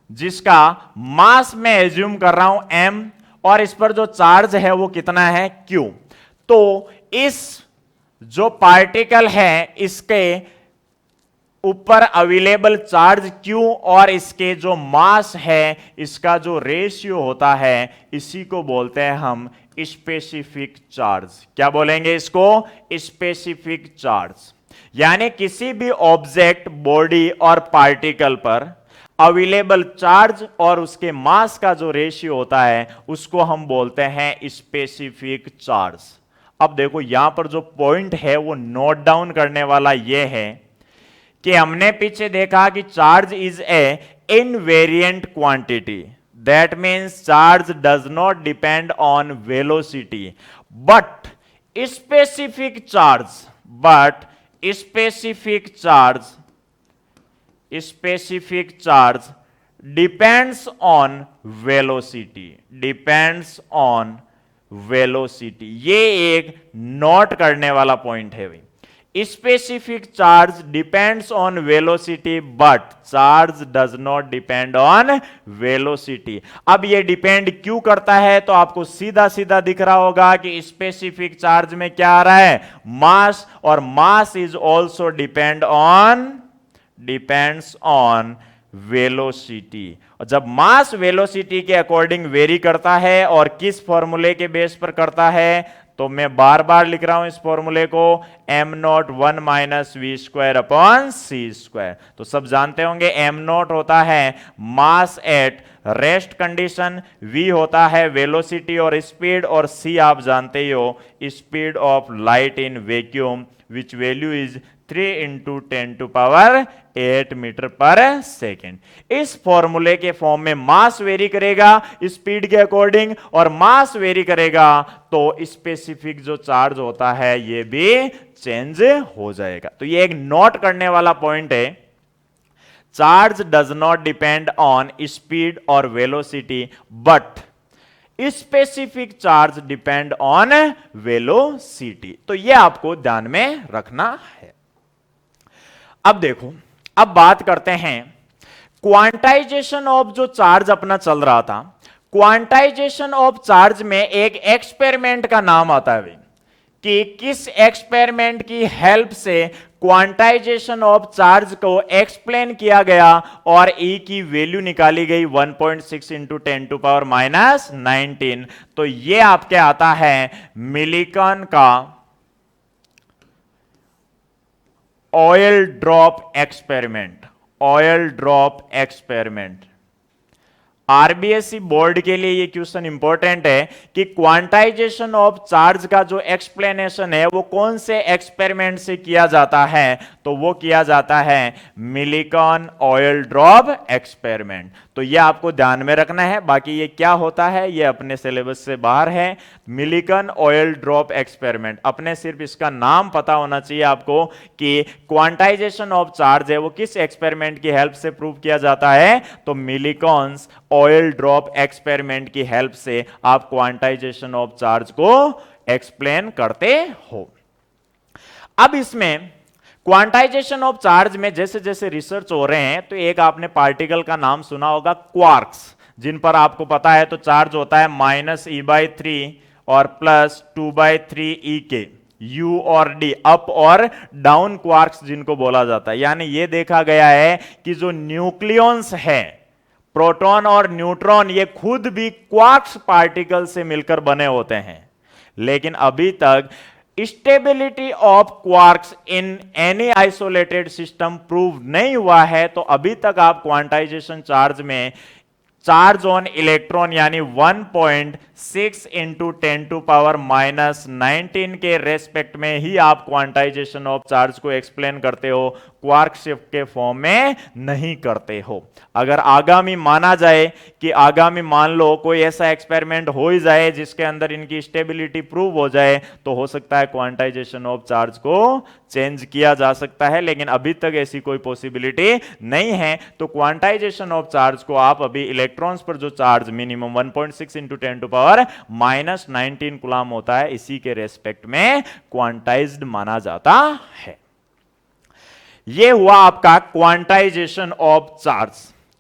S1: जिसका मास मैं एज्यूम कर रहा हूं m, और इस पर जो चार्ज है वो कितना है? q। तो इस जो पार्टिकल है इसके ऊपर अवेलेबल चार्ज Q और इसके जो मास है इसका जो रेशियो होता है, इसी को बोलते हैं हम स्पेसिफिक चार्ज। क्या बोलेंगे इसको? Specific charge. यानी किसी भी ऑब्जेक्ट, बॉडी और पार्टिकल पर अवेलेबल चार्ज और उसके मास का जो रेशियो होता है उसको हम बोलते हैं स्पेसिफिक चार्ज। अब देखो यहां पर जो पॉइंट है वो नोट डाउन करने वाला ये है कि हमने पीछे देखा कि charge is a invariant quantity, that means charge does not depend on velocity, but specific charge depends on velocity. ये एक नोट करने वाला पॉइंट है भाई। Specific charge depends on velocity but charge does not depend on velocity. अब ये depend क्यों करता है? तो आपको सीधा सीधा दिख रहा होगा कि स्पेसिफिक चार्ज में क्या आ रहा है? मास, और mass is also depends on velocity. और जब मास वेलोसिटी के अकॉर्डिंग वेरी करता है, और किस फॉर्मूले के बेस पर करता है, तो मैं बार बार लिख रहा हूं इस फॉर्मूले को, m0 1 minus v square upon c square. तो सब जानते होंगे m0 होता है mass at rest condition, v होता है वेलोसिटी और स्पीड, और c आप जानते ही हो speed of light in vacuum, which value is 3 into 10⁸ metre per second. इस फॉर्मूले के फॉर्म में मास वेरी करेगा स्पीड के अकॉर्डिंग, और मास वेरी करेगा तो स्पेसिफिक जो चार्ज होता है ये भी चेंज हो जाएगा। तो ये एक नोट करने वाला पॉइंट है। Charge does not depend on speed और velocity but specific charge depend on velocity. तो यह आपको ध्यान में रखना है। अब देखो, अब बात करते हैं क्वांटाइजेशन ऑफ जो चार्ज अपना चल रहा था। क्वांटाइजेशन ऑफ चार्ज में एक एक्सपेरिमेंट का नाम आता है कि किस एक्सपेरिमेंट की हेल्प से क्वांटाइजेशन ऑफ चार्ज को एक्सप्लेन किया गया और E की वैल्यू निकाली गई 1.6 इंटू 10 टू पावर माइनस 19। तो यह आपके आता है मिलिकन का oil drop experiment. Oil drop experiment RBSE board के लिए ये क्वेश्चन इंपॉर्टेंट है कि क्वांटाइजेशन ऑफ चार्ज का जो एक्सप्लेनेशन है वो कौन से एक्सपेरिमेंट से किया जाता है, तो वो किया जाता है मिलिकन ऑयल ड्रॉप एक्सपेरिमेंट। तो ये आपको ध्यान में रखना है। बाकी ये क्या होता है ये अपने सिलेबस से बाहर है। मिलिकन ऑयल ड्रॉप एक्सपेरिमेंट, अपने सिर्फ इसका नाम पता होना चाहिए आपको कि क्वांटाइजेशन ऑफ चार्ज है वो किस एक्सपेरिमेंट की हेल्प से प्रूव किया जाता है, तो मिलिकन ऑयल ड्रॉप एक्सपेरिमेंट की हेल्प से आप क्वांटाइजेशन ऑफ चार्ज को एक्सप्लेन करते हो। अब इसमें क्वांटाइजेशन ऑफ चार्ज में जैसे जैसे रिसर्च हो रहे हैं तो एक आपने पार्टिकल का नाम सुना होगा क्वार्क्स, जिन पर आपको पता है तो चार्ज होता है -e/3 और +2/3 e के, U और D, अप और डाउन क्वार्क्स जिनको बोला जाता है। यानी यह देखा गया है कि जो न्यूक्लियॉन्स है, प्रोटॉन और न्यूट्रॉन, ये खुद भी क्वार्क्स पार्टिकल से मिलकर बने होते हैं। लेकिन अभी तक stability of quarks in any isolated system prove नहीं हुआ है। तो अभी तक आप क्वांटाइजेशन चार्ज में चार्ज ऑन इलेक्ट्रॉन यानी 1.6 इंटू 10 टू पावर माइनस 19 के रेस्पेक्ट में ही आप क्वांटाइजेशन ऑफ चार्ज को एक्सप्लेन करते हो, क्वार्क शिफ्ट के फॉर्म में नहीं करते हो। अगर आगामी माना जाए कि आगामी मान लो कोई ऐसा एक्सपेरिमेंट हो ही जाए जिसके अंदर इनकी स्टेबिलिटी प्रूव हो जाए, तो हो सकता है क्वांटाइजेशन ऑफ चार्ज को चेंज किया जा सकता है, लेकिन अभी तक ऐसी कोई पॉसिबिलिटी नहीं है। तो क्वांटाइजेशन ऑफ चार्ज को आप अभी इलेक्ट्रॉन्स पर जो charge minimum 1.6 into 10 to power minus 19 coulomb होता है, इसी के रेस्पेक्ट में क्वांटाइज्ड माना जाता है। यह हुआ आपका क्वांटाइजेशन ऑफ चार्ज।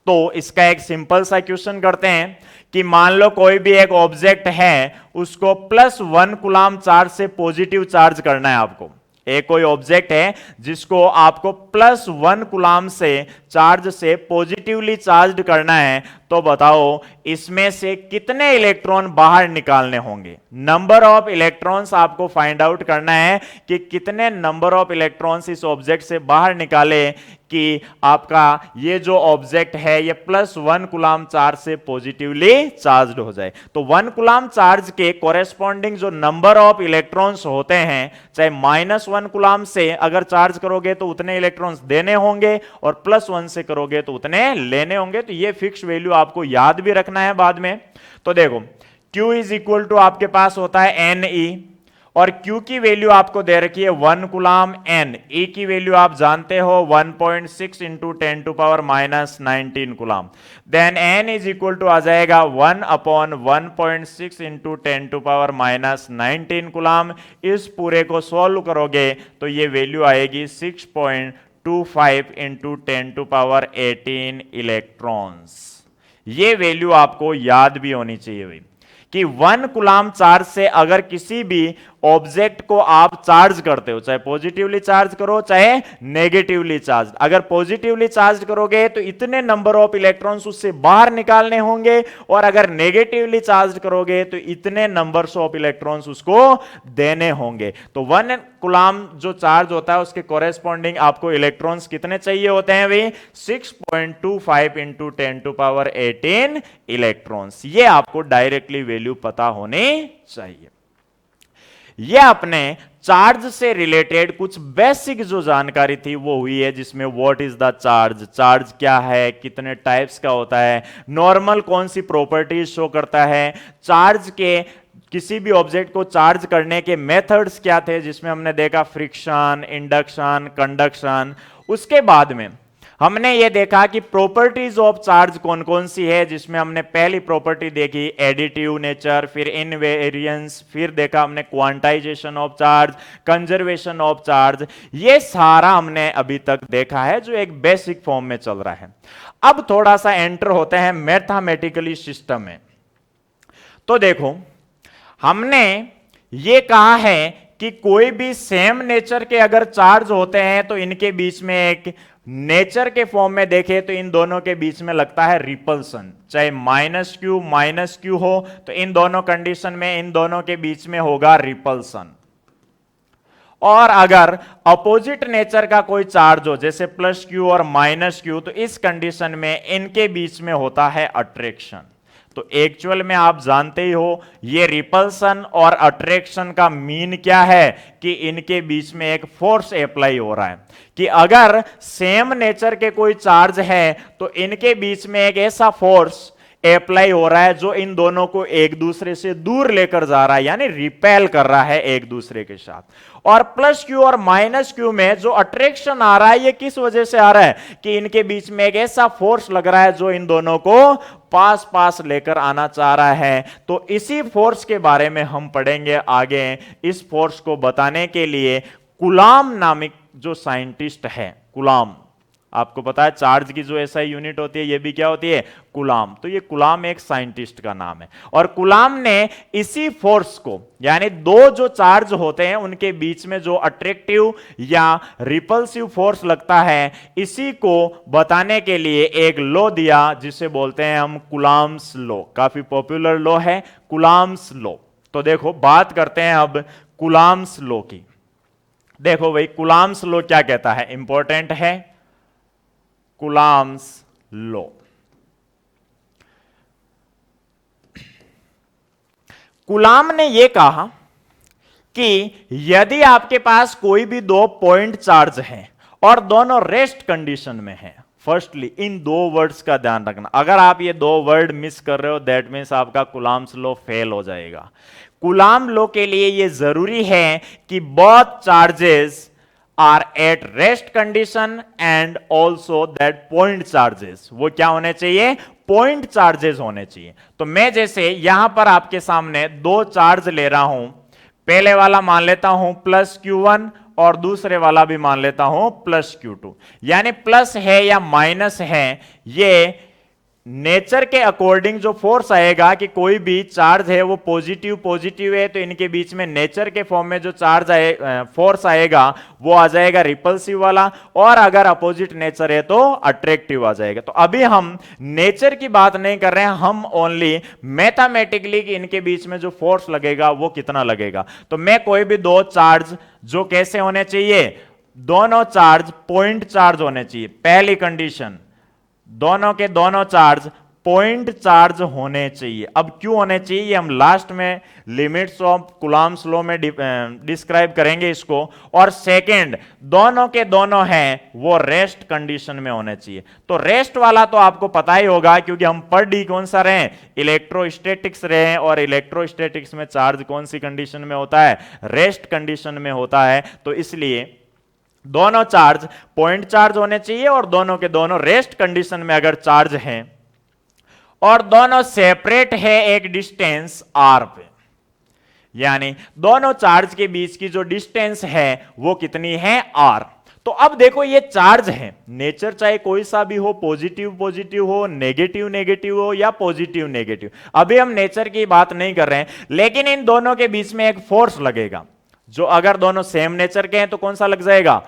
S1: तो इसका एक सिंपल सा क्वेश्चन करते हैं कि मान लो कोई भी एक ऑब्जेक्ट है, उसको +1 कूलम चार्ज से पॉजिटिव चार्ज करना है आपको। एक कोई ऑब्जेक्ट है जिसको आपको +1 कूलम से चार्ज से पॉजिटिवली चार्ज करना है, तो बताओ इसमें से कितने इलेक्ट्रॉन बाहर निकालने होंगे। नंबर ऑफ इलेक्ट्रॉन्स आपको फाइंड आउट करना है कि कितने नंबर ऑफ इलेक्ट्रॉन्स इस ऑब्जेक्ट से बाहर निकाले कि आपका ये जो ऑब्जेक्ट है ये +1 कूलम चार्ज से पॉजिटिवली चार्ज्ड हो जाए। तो 1 कूलम चार्ज के कॉरेस्पॉन्डिंग जो नंबर ऑफ इलेक्ट्रॉन्स होते हैं, चाहे -1 कूलम से अगर चार्ज करोगे तो उतने इलेक्ट्रॉन्स देने होंगे और +1 से करोगे तो उतने लेने होंगे। तो ये फिक्स वैल्यू आपको याद भी रखना है बाद में। तो देखो Q इज इक्वल टू आपके पास होता है Ne, और Q की वैल्यू आपको दे रखी है 1 कूलम N, E की वैल्यू आप जानते हो 1.6 into 10 to power minus 19 coulomb. Then N is equal to आ जाएगा 1/1.6 into 10 to power minus 19 coulomb. इस पूरे को सॉल्व करोगे तो ये वैल्यू आएगी 6.25 इंटू 10 टू पावर 18 इलेक्ट्रॉन्स। ये वैल्यू आपको याद भी होनी चाहिए भाई कि 1 कूलम चार्ज से अगर किसी भी ऑब्जेक्ट को आप चार्ज करते हो, चाहे पॉजिटिवली चार्ज करो चाहे नेगेटिवली चार्ज, अगर पॉजिटिवली चार्ज करोगे तो इतने नंबर ऑफ इलेक्ट्रॉन्स उससे बाहर निकालने होंगे, और अगर नेगेटिवली चार्ज करोगे तो इतने नंबर्स ऑफ इलेक्ट्रॉन्स उसको देने होंगे। तो 1 कूलम जो चार्ज होता है उसके कॉरेस्पॉन्डिंग आपको इलेक्ट्रॉन्स कितने चाहिए होते हैं भाई, 6.25 इंटू 10 टू पावर 18 इलेक्ट्रॉन्स। ये आपको डायरेक्टली वैल्यू पता होनी चाहिए। यह अपने चार्ज से रिलेटेड कुछ बेसिक जो जानकारी थी वो हुई है, जिसमें what is the charge, charge क्या है, कितने टाइप्स का होता है, नॉर्मल कौन सी प्रॉपर्टीज शो करता है, चार्ज के किसी भी ऑब्जेक्ट को चार्ज करने के मेथड्स क्या थे, जिसमें हमने देखा फ्रिक्शन, इंडक्शन, कंडक्शन। उसके बाद में हमने ये देखा कि प्रॉपर्टीज ऑफ चार्ज कौन कौन सी है, जिसमें हमने पहली प्रॉपर्टी देखी एडिटिव नेचर, फिर इनवेरियंस, फिर देखा हमने quantization of charge, conservation of charge. ये सारा हमने अभी तक देखा है जो एक बेसिक फॉर्म में चल रहा है। अब थोड़ा सा एंटर होते हैं मैथमेटिकली सिस्टम में। तो देखो हमने ये कहा है कि कोई भी सेम नेचर के अगर चार्ज होते हैं तो इनके बीच में एक नेचर के फॉर्म में देखें तो इन दोनों के बीच में लगता है रिपल्सन, चाहे माइनस क्यू हो तो इन दोनों कंडीशन में इन दोनों के बीच में होगा रिपल्सन। और अगर अपोजिट नेचर का कोई चार्ज हो जैसे प्लस क्यू और माइनस क्यू तो इस कंडीशन में इनके बीच में होता है अट्रैक्शन। तो एक्चुअल में आप जानते ही हो ये रिपल्सन और अट्रैक्शन का मीन क्या है कि इनके बीच में एक फोर्स अप्लाई हो रहा है कि अगर सेम नेचर के कोई चार्ज है तो इनके बीच में एक ऐसा फोर्स अप्लाई हो रहा है जो इन दोनों को एक दूसरे से दूर लेकर जा रहा है, यानी रिपेल कर रहा है एक दूसरे के साथ। और प्लस क्यू और माइनस क्यू में जो अट्रैक्शन आ रहा है ये किस वजह से आ रहा है कि इनके बीच में एक ऐसा फोर्स लग रहा है जो इन दोनों को पास पास लेकर आना चाह रहा है। तो इसी फोर्स के बारे में हम पढ़ेंगे आगे। इस फोर्स को बताने के लिए कूलॉम नामक जो साइंटिस्ट है, कूलॉम, आपको पता है चार्ज की जो एसआई यूनिट होती है ये भी क्या होती है, कूलॉम। तो ये कूलॉम एक साइंटिस्ट का नाम है और कूलॉम ने इसी फोर्स को, यानी दो जो चार्ज होते हैं उनके बीच में जो अट्रैक्टिव या रिपल्सिव फोर्स लगता है, इसी को बताने के लिए एक लॉ दिया जिसे बोलते हैं हम कूलॉम्स लॉ। काफी पॉपुलर लॉ है कूलॉम्स लॉ। तो देखो बात करते हैं अब कूलॉम्स लॉ की। देखो भाई कूलॉम्स लॉ क्या कहता है, इंपॉर्टेंट है कूलॉम्स लॉ। कूलॉम ने यह कहा कि यदि आपके पास कोई भी दो पॉइंट चार्ज हैं और दोनों रेस्ट कंडीशन में हैं, फर्स्टली इन दो वर्ड्स का ध्यान रखना, अगर आप ये दो वर्ड मिस कर रहे हो दैट मीन्स आपका कूलॉम्स लॉ फेल हो जाएगा। कूलॉम लॉ के लिए यह जरूरी है कि both charges are at rest condition and also that point charges, वो क्या होने चाहिए, पॉइंट चार्जेस होने चाहिए। तो मैं जैसे यहां पर आपके सामने दो चार्ज ले रहा हूं, पहले वाला मान लेता हूं प्लस Q1 और दूसरे वाला भी मान लेता हूं प्लस Q2, यानी प्लस है या माइनस है, ये नेचर के अकॉर्डिंग जो फोर्स आएगा कि कोई भी चार्ज है वो पॉजिटिव पॉजिटिव है तो इनके बीच में नेचर के फॉर्म में जो चार्ज आए फोर्स आएगा वो आ जाएगा रिपल्सिव वाला, और अगर अपोजिट नेचर है तो अट्रैक्टिव आ जाएगा। तो अभी हम नेचर की बात नहीं कर रहे हैं, हम ओनली मैथमेटिकली कि इनके बीच में जो फोर्स लगेगा वो कितना लगेगा। तो मैं कोई भी दो चार्ज जो कैसे होने चाहिए, दोनों चार्ज पॉइंट चार्ज होने चाहिए, पहली कंडीशन दोनों के दोनों चार्ज पॉइंट चार्ज होने चाहिए। अब क्यों होने चाहिए ये हम लास्ट में लिमिट्स ऑफ कूलॉम्स लॉ में डिस्क्राइब करेंगे इसको। और सेकंड, दोनों के दोनों हैं वो रेस्ट कंडीशन में होने चाहिए। तो रेस्ट वाला तो आपको पता ही होगा क्योंकि हम पर डी कौन सा रहे हैं, इलेक्ट्रोस्टैटिक्स रहे हैं, और इलेक्ट्रोस्टैटिक्स में चार्ज कौन सी कंडीशन में होता है, रेस्ट कंडीशन में होता है। तो इसलिए दोनों चार्ज पॉइंट चार्ज होने चाहिए और दोनों के दोनों रेस्ट कंडीशन में अगर चार्ज हैं और दोनों सेपरेट है एक डिस्टेंस r पे, यानी दोनों चार्ज के बीच की जो डिस्टेंस है वो कितनी है r। तो अब देखो ये चार्ज है, नेचर चाहे कोई सा भी हो, पॉजिटिव पॉजिटिव हो, नेगेटिव नेगेटिव हो या पॉजिटिव नेगेटिव, अभी हम नेचर की बात नहीं कर रहे हैं, लेकिन इन दोनों के बीच में एक फोर्स लगेगा जो अगर दोनों सेम नेचर के हैं तो कौन सा लग जाएगा,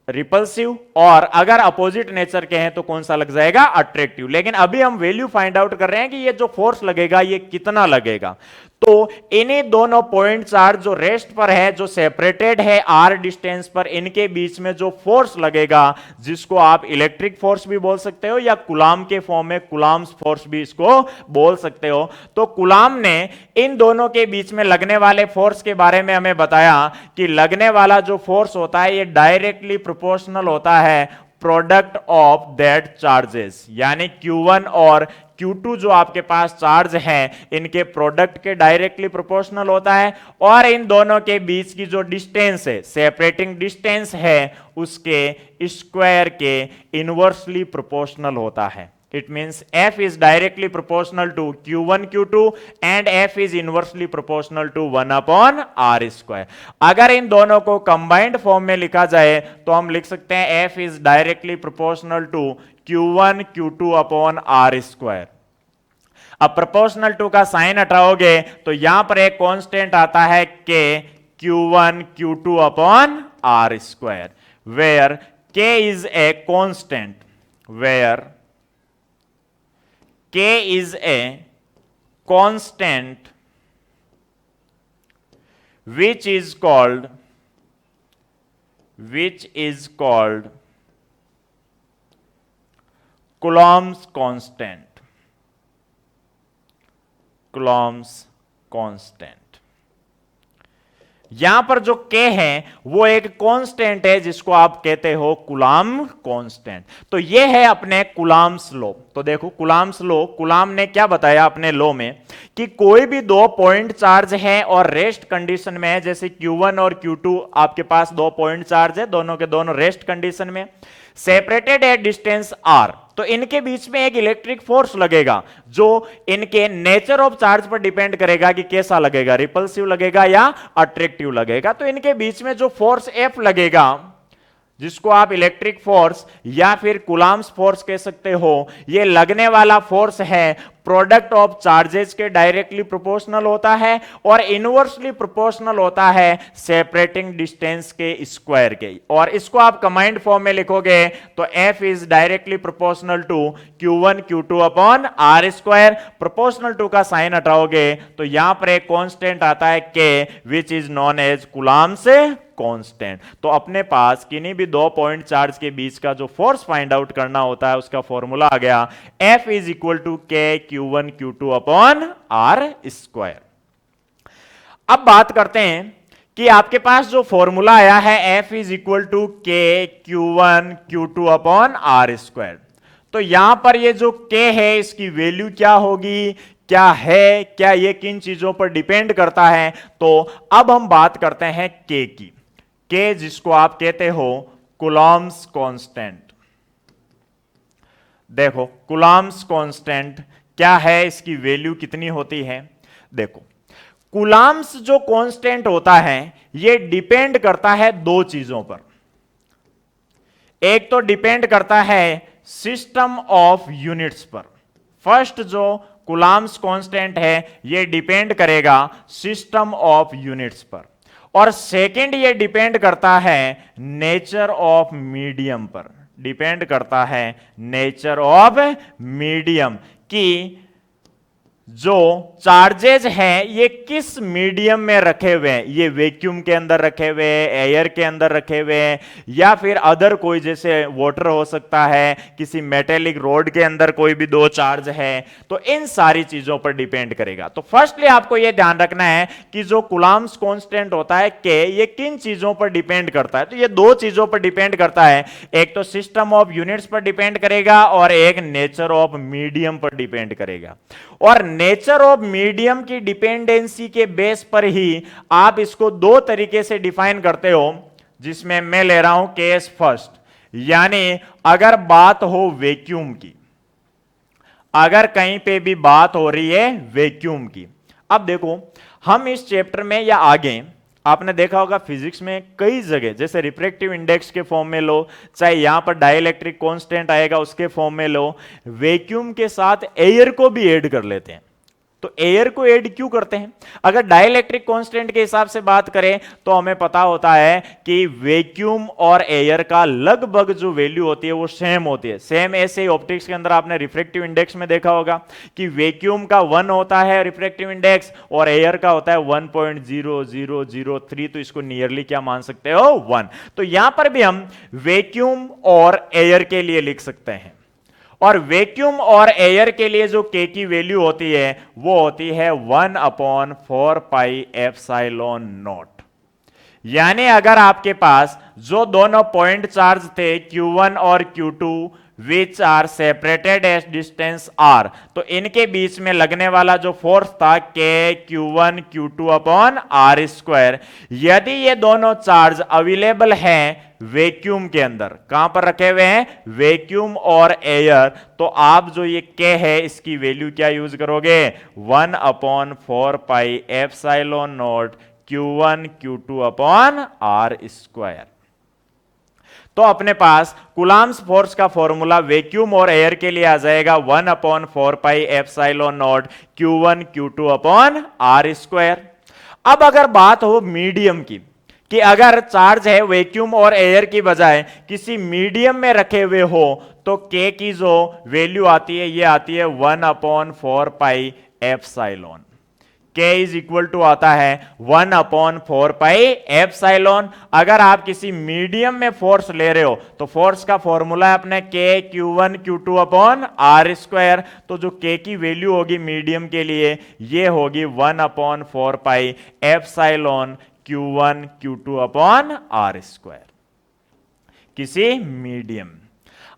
S1: रिपल्सिव, और अगर अपोजिट नेचर के हैं तो कौन सा लग जाएगा, अट्रैक्टिव। लेकिन अभी हम वैल्यू फाइंड आउट कर रहे हैं कि ये जो फोर्स लगेगा ये कितना लगेगा। तो इन्हीं दोनों पॉइंट चार्ज जो रेस्ट पर है, जो सेपरेटेड है r डिस्टेंस पर, इनके बीच में जो फोर्स लगेगा जिसको आप इलेक्ट्रिक फोर्स भी बोल सकते हो या कूलॉम के फॉर्म में कूलॉम्स फोर्स भी इसको बोल सकते हो। तो कूलॉम ने इन दोनों के बीच में लगने वाले फोर्स के बारे में हमें बताया कि लगने वाला जो फोर्स होता है ये डायरेक्टली प्रोपोर्शनल होता है प्रोडक्ट ऑफ दैट चार्जेस, यानी Q1 और Q2 जो आपके पास चार्ज है इनके प्रोडक्ट के डायरेक्टली प्रोपोर्शनल होता है, और इन दोनों के बीच की जो डिस्टेंस है, सेपरेटिंग डिस्टेंस है, उसके स्क्वायर के इनवर्सली प्रोपोर्शनल होता है. It means F is directly proportional to Q1 Q2 and F is inversely proportional to 1 upon R square. अगर इन दोनों को कंबाइंड फॉर्म में लिखा जाए तो हम लिख सकते हैं F is directly proportional to Q1 Q2 upon R square. अब प्रोपोर्शनल टू का साइन हटाओगे तो यहां पर एक कांस्टेंट आता है K Q1 Q2 upon R square, where K is a constant, where K is a constant which is called Coulomb's constant. Coulomb's constant. यहां पर जो K है वो एक कांस्टेंट है जिसको आप कहते हो कूलॉम कांस्टेंट. तो ये है अपने कूलॉम्स लॉ. तो देखो कूलॉम्स लॉ, कूलॉम ने क्या बताया अपने लॉ में कि कोई भी दो पॉइंट चार्ज है और रेस्ट कंडीशन में है, जैसे Q1 और Q2 आपके पास दो पॉइंट चार्ज है, दोनों के दोनों रेस्ट कंडीशन में, सेपरेटेड एट डिस्टेंस R, तो इनके बीच में एक इलेक्ट्रिक फोर्स लगेगा जो इनके नेचर ऑफ चार्ज पर डिपेंड करेगा कि कैसा लगेगा, रिपल्सिव लगेगा या अट्रैक्टिव लगेगा. तो इनके बीच में जो फोर्स F लगेगा, जिसको आप इलेक्ट्रिक फोर्स या फिर कूलॉम्स फोर्स कह सकते हो, ये लगने वाला फोर्स है प्रोडक्ट ऑफ चार्जेस के डायरेक्टली प्रोपोर्शनल होता है और इनवर्सली प्रोपोर्शनल होता है सेपरेटिंग डिस्टेंस के स्क्वायर के. और इसको आप कंबाइंड फॉर्म में लिखोगे तो F is directly proportional to Q1 Q2 upon R square. Proportional to का साइन हटाओगे तो यहां पर एक कांस्टेंट आता है K which is known as coulomb's constant. तो अपने पास किन्हीं भी दो पॉइंट चार्ज के बीच का जो फोर्स फाइंड आउट करना होता है उसका फॉर्मूला आ गया F is equal to K Q1 Q2 upon R square. अब बात करते हैं कि आपके पास जो फॉर्मूला आया है F is equal to K Q1 Q2 upon R square. तो यहां पर ये जो K है इसकी वैल्यू क्या होगी, क्या है, क्या ये किन चीजों पर डिपेंड करता है. तो अब हम बात करते हैं K की. K जिसको आप कहते हो कूलॉम्स कांस्टेंट. देखो कूलॉम्स कांस्टेंट क्या है, इसकी वैल्यू कितनी होती है. देखो कूलॉम्स जो कांस्टेंट होता है ये डिपेंड करता है दो चीजों पर. एक तो डिपेंड करता है सिस्टम ऑफ यूनिट्स पर. फर्स्ट जो कूलॉम्स कांस्टेंट है ये डिपेंड करेगा सिस्टम ऑफ यूनिट्स पर, और सेकंड ये डिपेंड करता है नेचर ऑफ मीडियम पर. डिपेंड करता है नेचर ऑफ मीडियम कि जो चार्जेज हैं ये किस मीडियम में रखे हुए हैं. ये वैक्यूम के अंदर रखे हुए हैं, एयर के अंदर रखे हुए हैं, या फिर अदर कोई जैसे वाटर हो सकता है, किसी मेटेलिक रोड के अंदर कोई भी दो चार्ज है. तो इन सारी चीजों पर डिपेंड करेगा. तो फर्स्टली आपको यह ध्यान रखना है कि जो कूलॉम्स कांस्टेंट होता है K, ये किन चीजों पर डिपेंड करता है. तो ये दो चीजों पर डिपेंड करता है. एक तो सिस्टम ऑफ यूनिट्स पर डिपेंड करेगा और एक नेचर ऑफ मीडियम पर डिपेंड करेगा. और नेचर ऑफ मीडियम की डिपेंडेंसी के बेस पर ही आप इसको दो तरीके से डिफाइन करते हो, जिसमें मैं ले रहा हूं केस फर्स्ट. यानी अगर बात हो वैक्यूम की, अगर कहीं पे भी बात हो रही है वैक्यूम की. अब देखो हम इस चैप्टर में या आगे आपने देखा होगा फिजिक्स में कई जगह जैसे रिफ्रैक्टिव इंडेक्स के फॉर्म में लो, चाहे यहां पर डाइलेक्ट्रिक कांस्टेंट आएगा उसके फॉर्म में लो, वैक्यूम के साथ एयर को भी ऐड कर लेते हैं. तो एयर को ऐड क्यों करते हैं? अगर डाइलेक्ट्रिक कांस्टेंट के हिसाब से बात करें तो हमें पता होता है कि वैक्यूम और एयर का लगभग जो वैल्यू होती है वो सेम होती है. सेम ऐसे ही ऑप्टिक्स के अंदर आपने रिफ्रैक्टिव इंडेक्स में देखा होगा कि वैक्यूम का 1 होता है रिफ्रैक्टिव इंडेक्स और एयर का होता है 1.0003. तो इसको नियरली क्या मान सकते हो, 1. तो यहां पर भी हम वैक्यूम और एयर के लिए लिख सकते हैं. और वैक्यूम और एयर के लिए जो K की वैल्यू होती है वो होती है 1/4 पाई एप्सिलॉन नॉट. यानी अगर आपके पास जो दोनों पॉइंट चार्ज थे Q1 और Q2 which are separated at distance R, तो इनके बीच में लगने वाला जो फोर्स था K Q1 Q2 upon R square, यदि ये दोनों चार्ज अवेलेबल हैं वैक्यूम के अंदर, कहां पर रखे हुए हैं, वैक्यूम और एयर, तो आप जो ये K है इसकी वैल्यू क्या यूज करोगे, 1/4 pi epsilon not Q1 Q2 upon R square. तो अपने पास कूलाम्स फोर्स का फॉर्मूला वैक्यूम और एयर के लिए आ जाएगा 1/4 pi epsilon not Q1 Q2 upon R square. अब अगर बात हो मीडियम की, कि अगर चार्ज है वैक्यूम और एयर की बजाय किसी मीडियम में रखे हुए हो, तो K की जो वैल्यू आती है ये आती है 1/4 pi epsilon. K is equal to आता है 1/4 पाई एप्सिलॉन। अगर आप किसी मीडियम में फोर्स ले रहे हो तो फोर्स का फॉर्मूला है अपने K Q1 Q2 upon R square, तो जो K की वैल्यू होगी मीडियम के लिए ये होगी 1/4 pi epsilon Q1 Q2 upon R square, किसी मीडियम।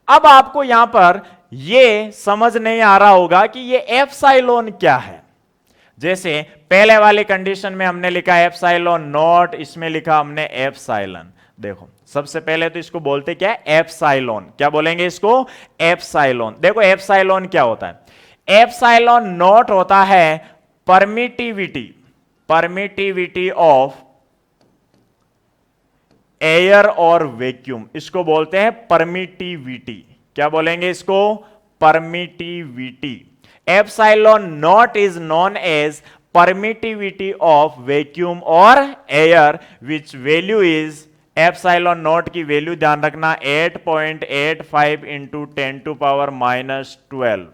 S1: अब आपको यहां पर यह समझ नहीं आ रहा होगा कि ये एप्सिलॉन क्या है। जैसे पहले वाली कंडीशन में हमने लिखा एप्सिलॉन नॉट, इसमें लिखा हमने एप्सिलॉन। देखो सबसे पहले तो इसको बोलते क्या है, एप्सिलॉन। क्या बोलेंगे इसको, एप्सिलॉन। देखो एप्सिलॉन क्या होता है, एप्सिलॉन नॉट होता है परमिटिविटी ऑफ एयर और वैक्यूम, इसको बोलते हैं परमिटिविटी। क्या बोलेंगे इसको, permittivity. Epsilon naught is known as permittivity of vacuum और air, which value is, epsilon naught की वैल्यू ध्यान रखना 8.85 इंटू 10⁻⁻12,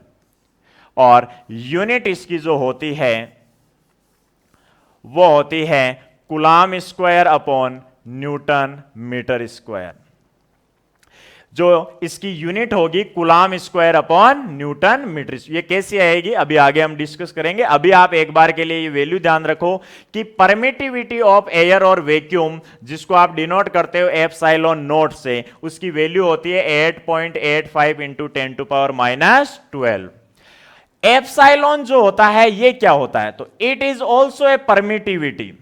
S1: और यूनिट इसकी जो होती है वो होती है coulomb square upon newton metre square. जो इसकी यूनिट होगी coulomb square upon newton metre. ये कैसे आएगी अभी आगे हम डिस्कस करेंगे। अभी आप एक बार के लिए ये वैल्यू ध्यान रखो कि परमिटिविटी ऑफ एयर और वैक्यूम, जिसको आप डिनोट करते हो एप्सिलॉन नॉट से, उसकी वैल्यू होती है 8.85 इंटू 10⁻⁻12। एप्सिलॉन जो होता है ये क्या होता है, तो it is also a permittivity,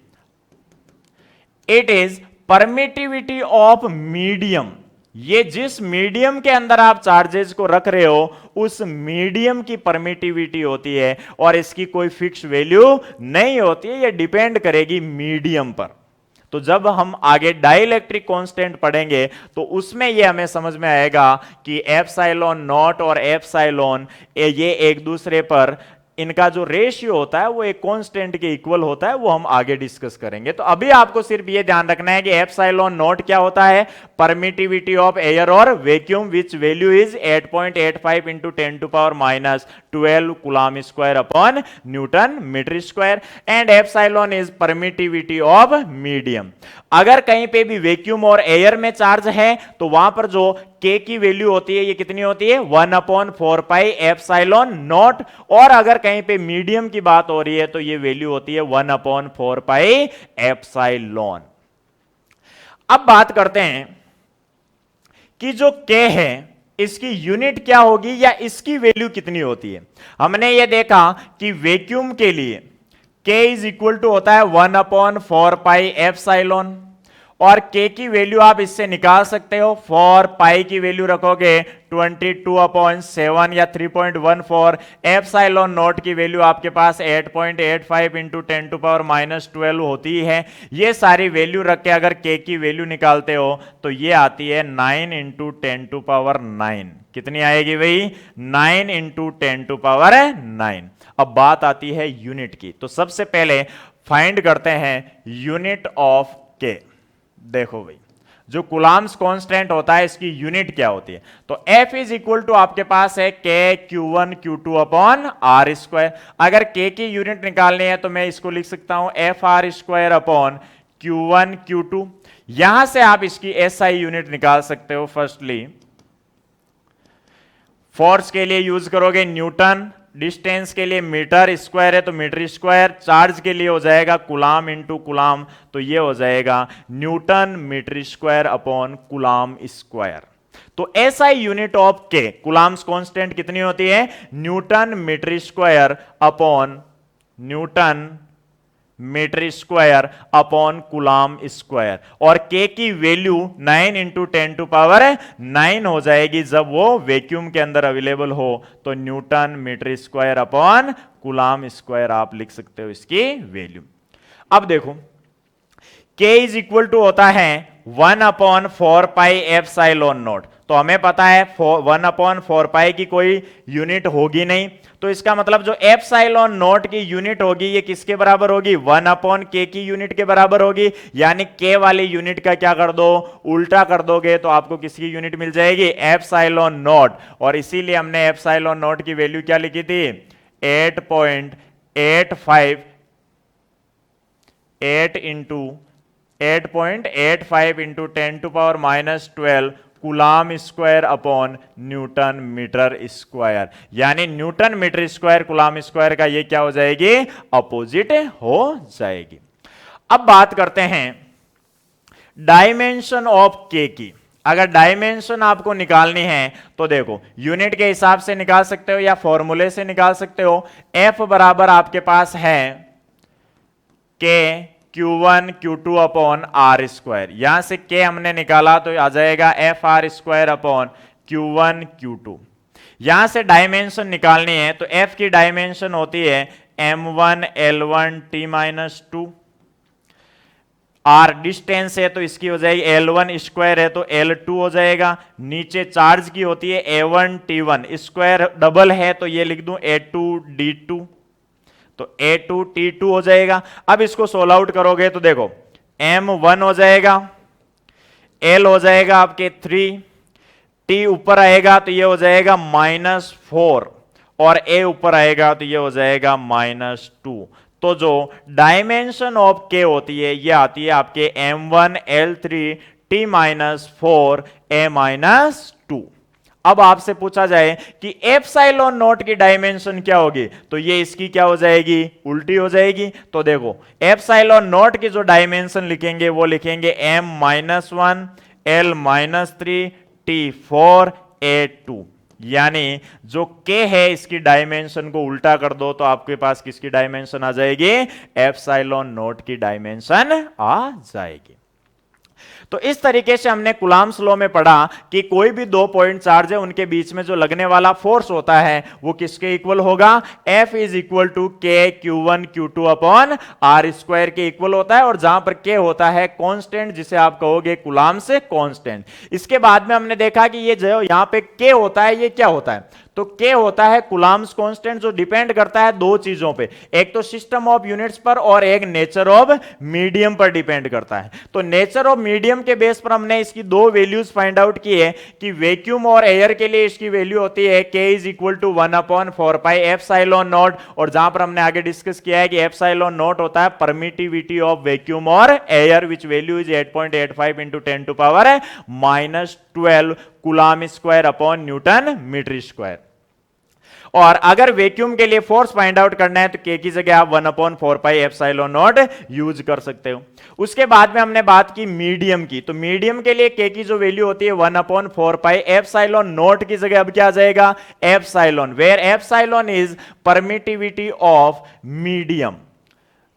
S1: it is permittivity of medium. ये जिस मीडियम के अंदर आप चार्जेस को रख रहे हो उस मीडियम की परमिटिविटी होती है, और इसकी कोई फिक्स वैल्यू नहीं होती है, ये डिपेंड करेगी मीडियम पर। तो जब हम आगे डाइलेक्ट्रिक कांस्टेंट पढ़ेंगे तो उसमें ये हमें समझ में आएगा कि एप्सिलॉन नॉट और एप्सिलॉन ये एक दूसरे पर इनका जो रेशियो होता है वो एक कांस्टेंट के इक्वल होता है, वो हम आगे डिस्कस करेंगे। तो अभी आपको सिर्फ ये ध्यान रखना है कि एप्सिलॉन नॉट क्या होता है, परमिटिविटी ऑफ एयर और vacuum which value is 8.85 into 10⁻⁻12 coulomb square upon newton metre square, and epsilon is permittivity of medium. अगर कहीं पे भी वैक्यूम और एयर में चार्ज है तो वहां पर जो K की वैल्यू होती है ये कितनी होती है, 1/4 पाई एप्सिलॉन नॉट, और अगर कहीं पे मीडियम की बात हो रही है तो ये वैल्यू होती है 1/4 पाई एप्सिलॉन। अब बात करते हैं कि जो K है इसकी यूनिट क्या होगी या इसकी वैल्यू कितनी होती है। हमने ये देखा कि वैक्यूम के लिए K इज इक्वल टू होता है 1/4 पाई एप्सिलॉन, और K की वैल्यू आप इससे निकाल सकते हो। फॉर पाई की वैल्यू रखोगे 22/7 या 3.14, एप्सिलॉन नॉट की वैल्यू आपके पास 8.85 इंटू 10⁻⁻12 होती है। ये सारी वैल्यू रख के अगर K की वैल्यू निकालते हो तो ये आती है 9 इंटू 10⁻9। कितनी आएगी भाई, 9 इंटू 10⁻9। अब बात आती है यूनिट की, तो सबसे पहले फाइंड करते हैं यूनिट ऑफ K। देखो भाई जो कूलाम्स कांस्टेंट होता है इसकी यूनिट क्या होती है, तो F इज इक्वल टू आपके पास है K Q1 Q2 upon R square. अगर K की यूनिट निकालनी है तो मैं इसको लिख सकता हूं FR square upon Q1 Q2। यहां से आप इसकी SI यूनिट निकाल सकते हो। फर्स्टली फोर्स के लिए यूज करोगे न्यूटन, डिस्टेंस के लिए मीटर स्क्वायर है तो मीटर स्क्वायर, चार्ज के लिए हो जाएगा कुलाम इंटू कुलाम, तो ये हो जाएगा newton metre square upon coulomb square. तो SI unit of K, coulomb's constant कितनी होती है, newton metre square upon newton metre square upon coulomb square, और के की वैल्यू 9 इंटू 10 टू पावर 9 हो जाएगी जब वो वैक्यूम के अंदर अवेलेबल हो, तो newton metre square upon coulomb square आप लिख सकते हो इसकी वैल्यू। अब देखो के इज इक्वल टू होता है 1/4 एप्सिलॉन नॉट, तो हमें पता है 1/4 की कोई यूनिट होगी नहीं, तो इसका मतलब जो एप्सिलॉन नॉट की यूनिट होगी ये किसके बराबर होगी, 1/k की यूनिट के बराबर होगी। यानी के वाली यूनिट का क्या कर दो, उल्टा कर दोगे तो आपको किसकी यूनिट मिल जाएगी, एप्सिलॉन नॉट। और इसीलिए हमने एप्सिलॉन नॉट की वैल्यू क्या लिखी थी, 8.85 into 10 to power -12 coulomb square upon newton metre square. यानी newton metre square coulomb square का ये क्या हो जाएगी, अपोजिट हो जाएगी। अब बात करते हैं डायमेंशन ऑफ के की। अगर डायमेंशन आपको निकालनी है तो देखो यूनिट के हिसाब से निकाल सकते हो या फॉर्मूले से निकाल सकते हो। एफ बराबर आपके पास है के Q1 Q2 upon R square, यहां से के हमने निकाला तो आ जाएगा F R square upon Q1 Q2। यहां से डायमेंशन निकालनी है तो एफ की डायमेंशन होती है M1 L1 T-2, are distance है तो इसकी हो जाएगी L1 स्क्वायर है तो L2 हो जाएगा। नीचे चार्ज की होती है A1 T1, स्क्वायर डबल है तो ये लिख दूं A2 D2, तो A2 T2 हो जाएगा। अब इसको सोल्व आउट करोगे तो देखो M1 हो जाएगा, L हो जाएगा आपके 3, T ऊपर आएगा तो ये हो जाएगा -4 और A ऊपर आएगा तो ये हो जाएगा -2। तो जो डायमेंशन ऑफ K होती है ये आती है आपके M1 L3 T-4 A-2। अब आपसे पूछा जाए कि एप्सिलॉन नॉट की डायमेंशन क्या होगी, तो ये इसकी क्या हो जाएगी, उल्टी हो जाएगी। तो देखो एप्सिलॉन नॉट की जो डायमेंशन लिखेंगे वो लिखेंगे M-1 L-3 T4 A2, यानी जो K है इसकी डायमेंशन को उल्टा कर दो तो आपके पास किसकी डायमेंशन आ जाएगी, एप्सिलॉन नॉट की डायमेंशन आ जाएगी। तो इस तरीके से हमने कुलाम्स लॉ में पढ़ा कि कोई भी दो पॉइंट चार्ज है उनके बीच में जो लगने वाला फोर्स होता है वो किसके इक्वल होगा, F is equal to K Q1 Q2 upon R square के इक्वल होता है, और जहां पर K होता है कांस्टेंट जिसे आप कहोगे कुलाम्स कांस्टेंट। इसके बाद में हमने देखा कि ये जो यहां पे K होता है ये क्या होता है, तो K होता है कुलाम्स कांस्टेंट जो डिपेंड करता है दो चीजों पे, एक तो सिस्टम ऑफ यूनिट्स पर और एक नेचर ऑफ मीडियम पर डिपेंड करता है। तो नेचर ऑफ मीडियम के बेस पर हमने इसकी दो वैल्यूज फाइंड आउट की है कि वैक्यूम और एयर के लिए इसकी वैल्यू होती है K is equal to 1/4 epsilon naught, और जहां पर हमने आगे डिस्कस किया है कि एप्सिलॉन नॉट होता है परमिटिविटी ऑफ वैक्यूम और air which value is 8.85 into 10 to power -12 coulomb square upon newton metre square. और अगर वैक्यूम के लिए फोर्स फाइंड आउट करना है तो K की जगह आप 1/4 एप्सिलॉन नॉट यूज कर सकते हो। उसके बाद में हमने बात की मीडियम की, तो मीडियम के लिए K की जो वैल्यू होती है 1/4 एप्सिलॉन नॉट की जगह अब क्या आ जाएगा, epsilon, where epsilon is permittivity of medium.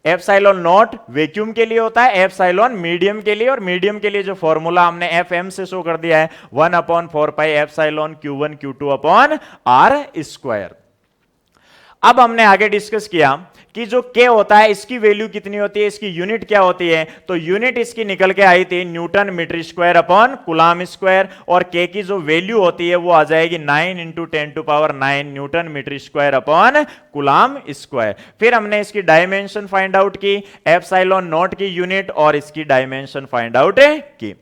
S1: Epsilon naught vacuum के लिए होता है, एप्सिलॉन मीडियम के लिए, और मीडियम के लिए जो फॉर्मूला हमने FM से शो कर दिया है 1/4 epsilon Q1 Q2 upon R square. अब हमने आगे डिस्कस किया कि जो K होता है इसकी वैल्यू कितनी होती है, इसकी यूनिट क्या होती है, तो यूनिट इसकी निकल के आई थी newton metre square upon coulomb square, और K की जो वैल्यू होती है वो आ जाएगी 9 into 10 to power 9 newton metre square upon coulomb square. फिर हमने इसकी डायमेंशन फाइंड आउट की, एप्सिलॉन नॉट की यूनिट, और इसकी डायमेंशन फाइंड आउट की।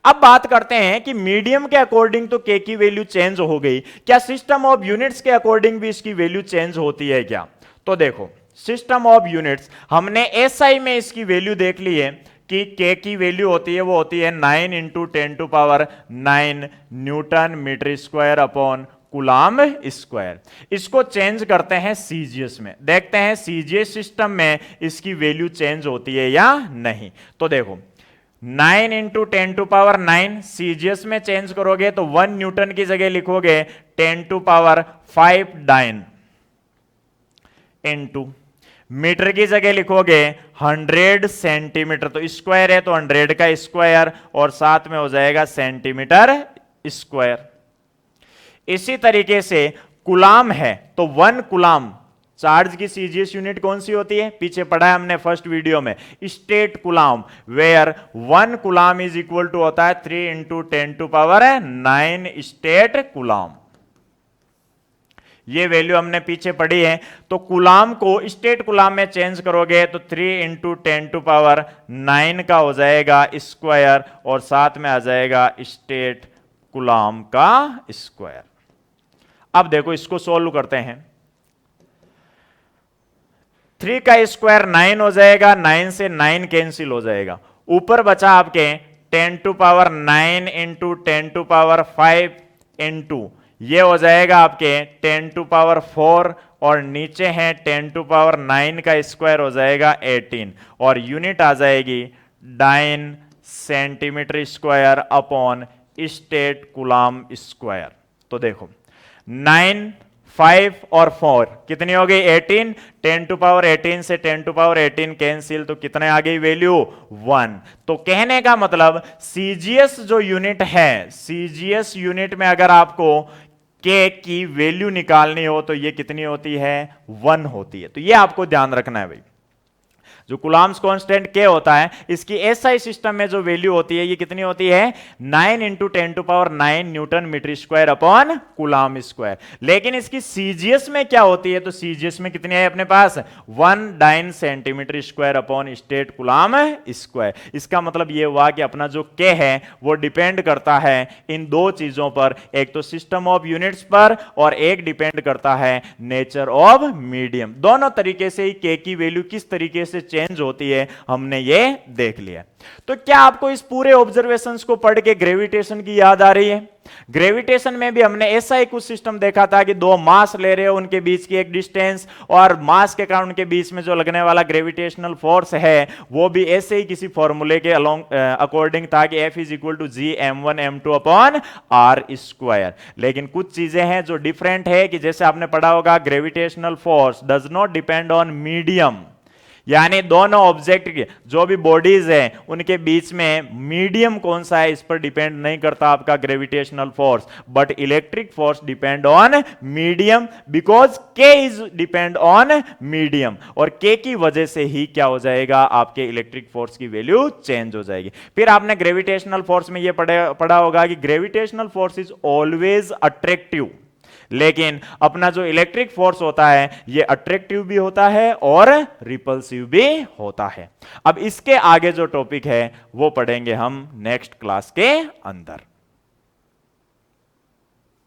S1: अब बात करते हैं कि मीडियम के अकॉर्डिंग तो K की वैल्यू चेंज हो गई, क्या सिस्टम ऑफ यूनिट्स के अकॉर्डिंग भी इसकी वैल्यू चेंज होती है क्या, तो देखो सिस्टम ऑफ यूनिट्स हमने SI में इसकी वैल्यू देख ली है कि K की वैल्यू होती है वो होती है 9 into 10 to power 9 newton metre square upon coulomb square. इसको चेंज करते हैं सीजीएस में, देखते हैं सीजीएस सिस्टम में इसकी वैल्यू चेंज होती है या नहीं। तो देखो 9 इंटू 10⁻9 सीजीएस में चेंज करोगे तो 1 न्यूटन की जगह लिखोगे 10⁵ डाइन इंटू मीटर की जगह लिखोगे 100 सेंटीमीटर, तो स्क्वायर है तो 100 का स्क्वायर और साथ में हो जाएगा सेंटीमीटर स्क्वायर। इसी तरीके से कूलाम है तो 1 कूलाम, चार्ज की सीजीएस यूनिट कौन सी होती है, पीछे पढ़ा है हमने फर्स्ट वीडियो में, stat coulomb, where 1 coulomb is equal to होता है 3 इंटू 10⁹ स्टेट कूलाम। ये वैल्यू हमने पीछे पढ़ी है। तो कूलाम को स्टेट कूलाम में चेंज करोगे तो 3 इंटू 10⁹ का हो जाएगा स्क्वायर और साथ में आ जाएगा स्टेट कूलाम का स्क्वायर। अब देखो इसको सोल्व करते हैं। 3 का स्क्वायर 9 हो जाएगा, 9 से 9 कैंसिल हो जाएगा, ऊपर बचा आपके 10⁹ इंटू 10⁵ इंटू ये हो जाएगा आपके 10⁴ और नीचे है 10⁹ का स्क्वायर हो जाएगा 18 और यूनिट आ जाएगी dyne centimetre square upon state coulomb square. तो देखो 9, 5 और 4 कितनी हो गई 18, 10⁻18 से 10⁻18 कैंसिल तो कितने आ गई वैल्यू 1। तो कहने का मतलब सीजीएस जो यूनिट है, सीजीएस यूनिट में अगर आपको के की वैल्यू निकालनी हो तो ये कितनी होती है 1 होती है। तो ये आपको ध्यान रखना है भाई, जो कूलाम्स कांस्टेंट के होता है इसकी एसआई सिस्टम में जो वैल्यू होती है ये कितनी होती है 9 into 10⁹ newton metre square upon coulomb square. लेकिन इसकी सीजीएस में क्या होती है, तो सीजीएस में कितनी है अपने पास 1 dyne centimetre square upon state coulomb square. इसका मतलब ये हुआ कि अपना जो के है वो डिपेंड करता है इन दो चीजों पर, एक तो सिस्टम ऑफ यूनिट्स पर और एक डिपेंड करता है नेचर ऑफ मीडियम। दोनों तरीके से ही के की वैल्यू किस तरीके से चेंज होती है हमने ये देख लिया। तो क्या आपको इस पूरे ऑब्जर्वेशंस को पढ़ के ग्रेविटेशन की याद आ रही है? ग्रेविटेशन में भी हमने ऐसा ही कुछ सिस्टम देखा था कि दो मास ले रहे हो, उनके बीच की एक डिस्टेंस और मास के कारण उनके बीच में जो लगने वाला ग्रेविटेशनल फोर्स है वो भी ऐसे ही किसी फॉर्मूले के अकॉर्डिंग था कि F is equal to G m1m2 upon r square. लेकिन कुछ चीजें हैं जो डिफरेंट है कि जैसे आपने पढ़ा होगा gravitational force does not depend on medium, यानी दोनों ऑब्जेक्ट के जो भी बॉडीज हैं उनके बीच में मीडियम कौन सा है इस पर डिपेंड नहीं करता आपका gravitational force, but electric force depend on medium because के इज डिपेंड ऑन मीडियम और के की वजह से ही क्या हो जाएगा आपके इलेक्ट्रिक फोर्स की वैल्यू चेंज हो जाएगी। फिर आपने ग्रेविटेशनल फोर्स में यह पढ़ा होगा कि gravitational force is always attractive, लेकिन अपना जो इलेक्ट्रिक फोर्स होता है ये अट्रैक्टिव भी होता है और रिपल्सिव भी होता है। अब इसके आगे जो टॉपिक है वो पढ़ेंगे हम नेक्स्ट क्लास के अंदर।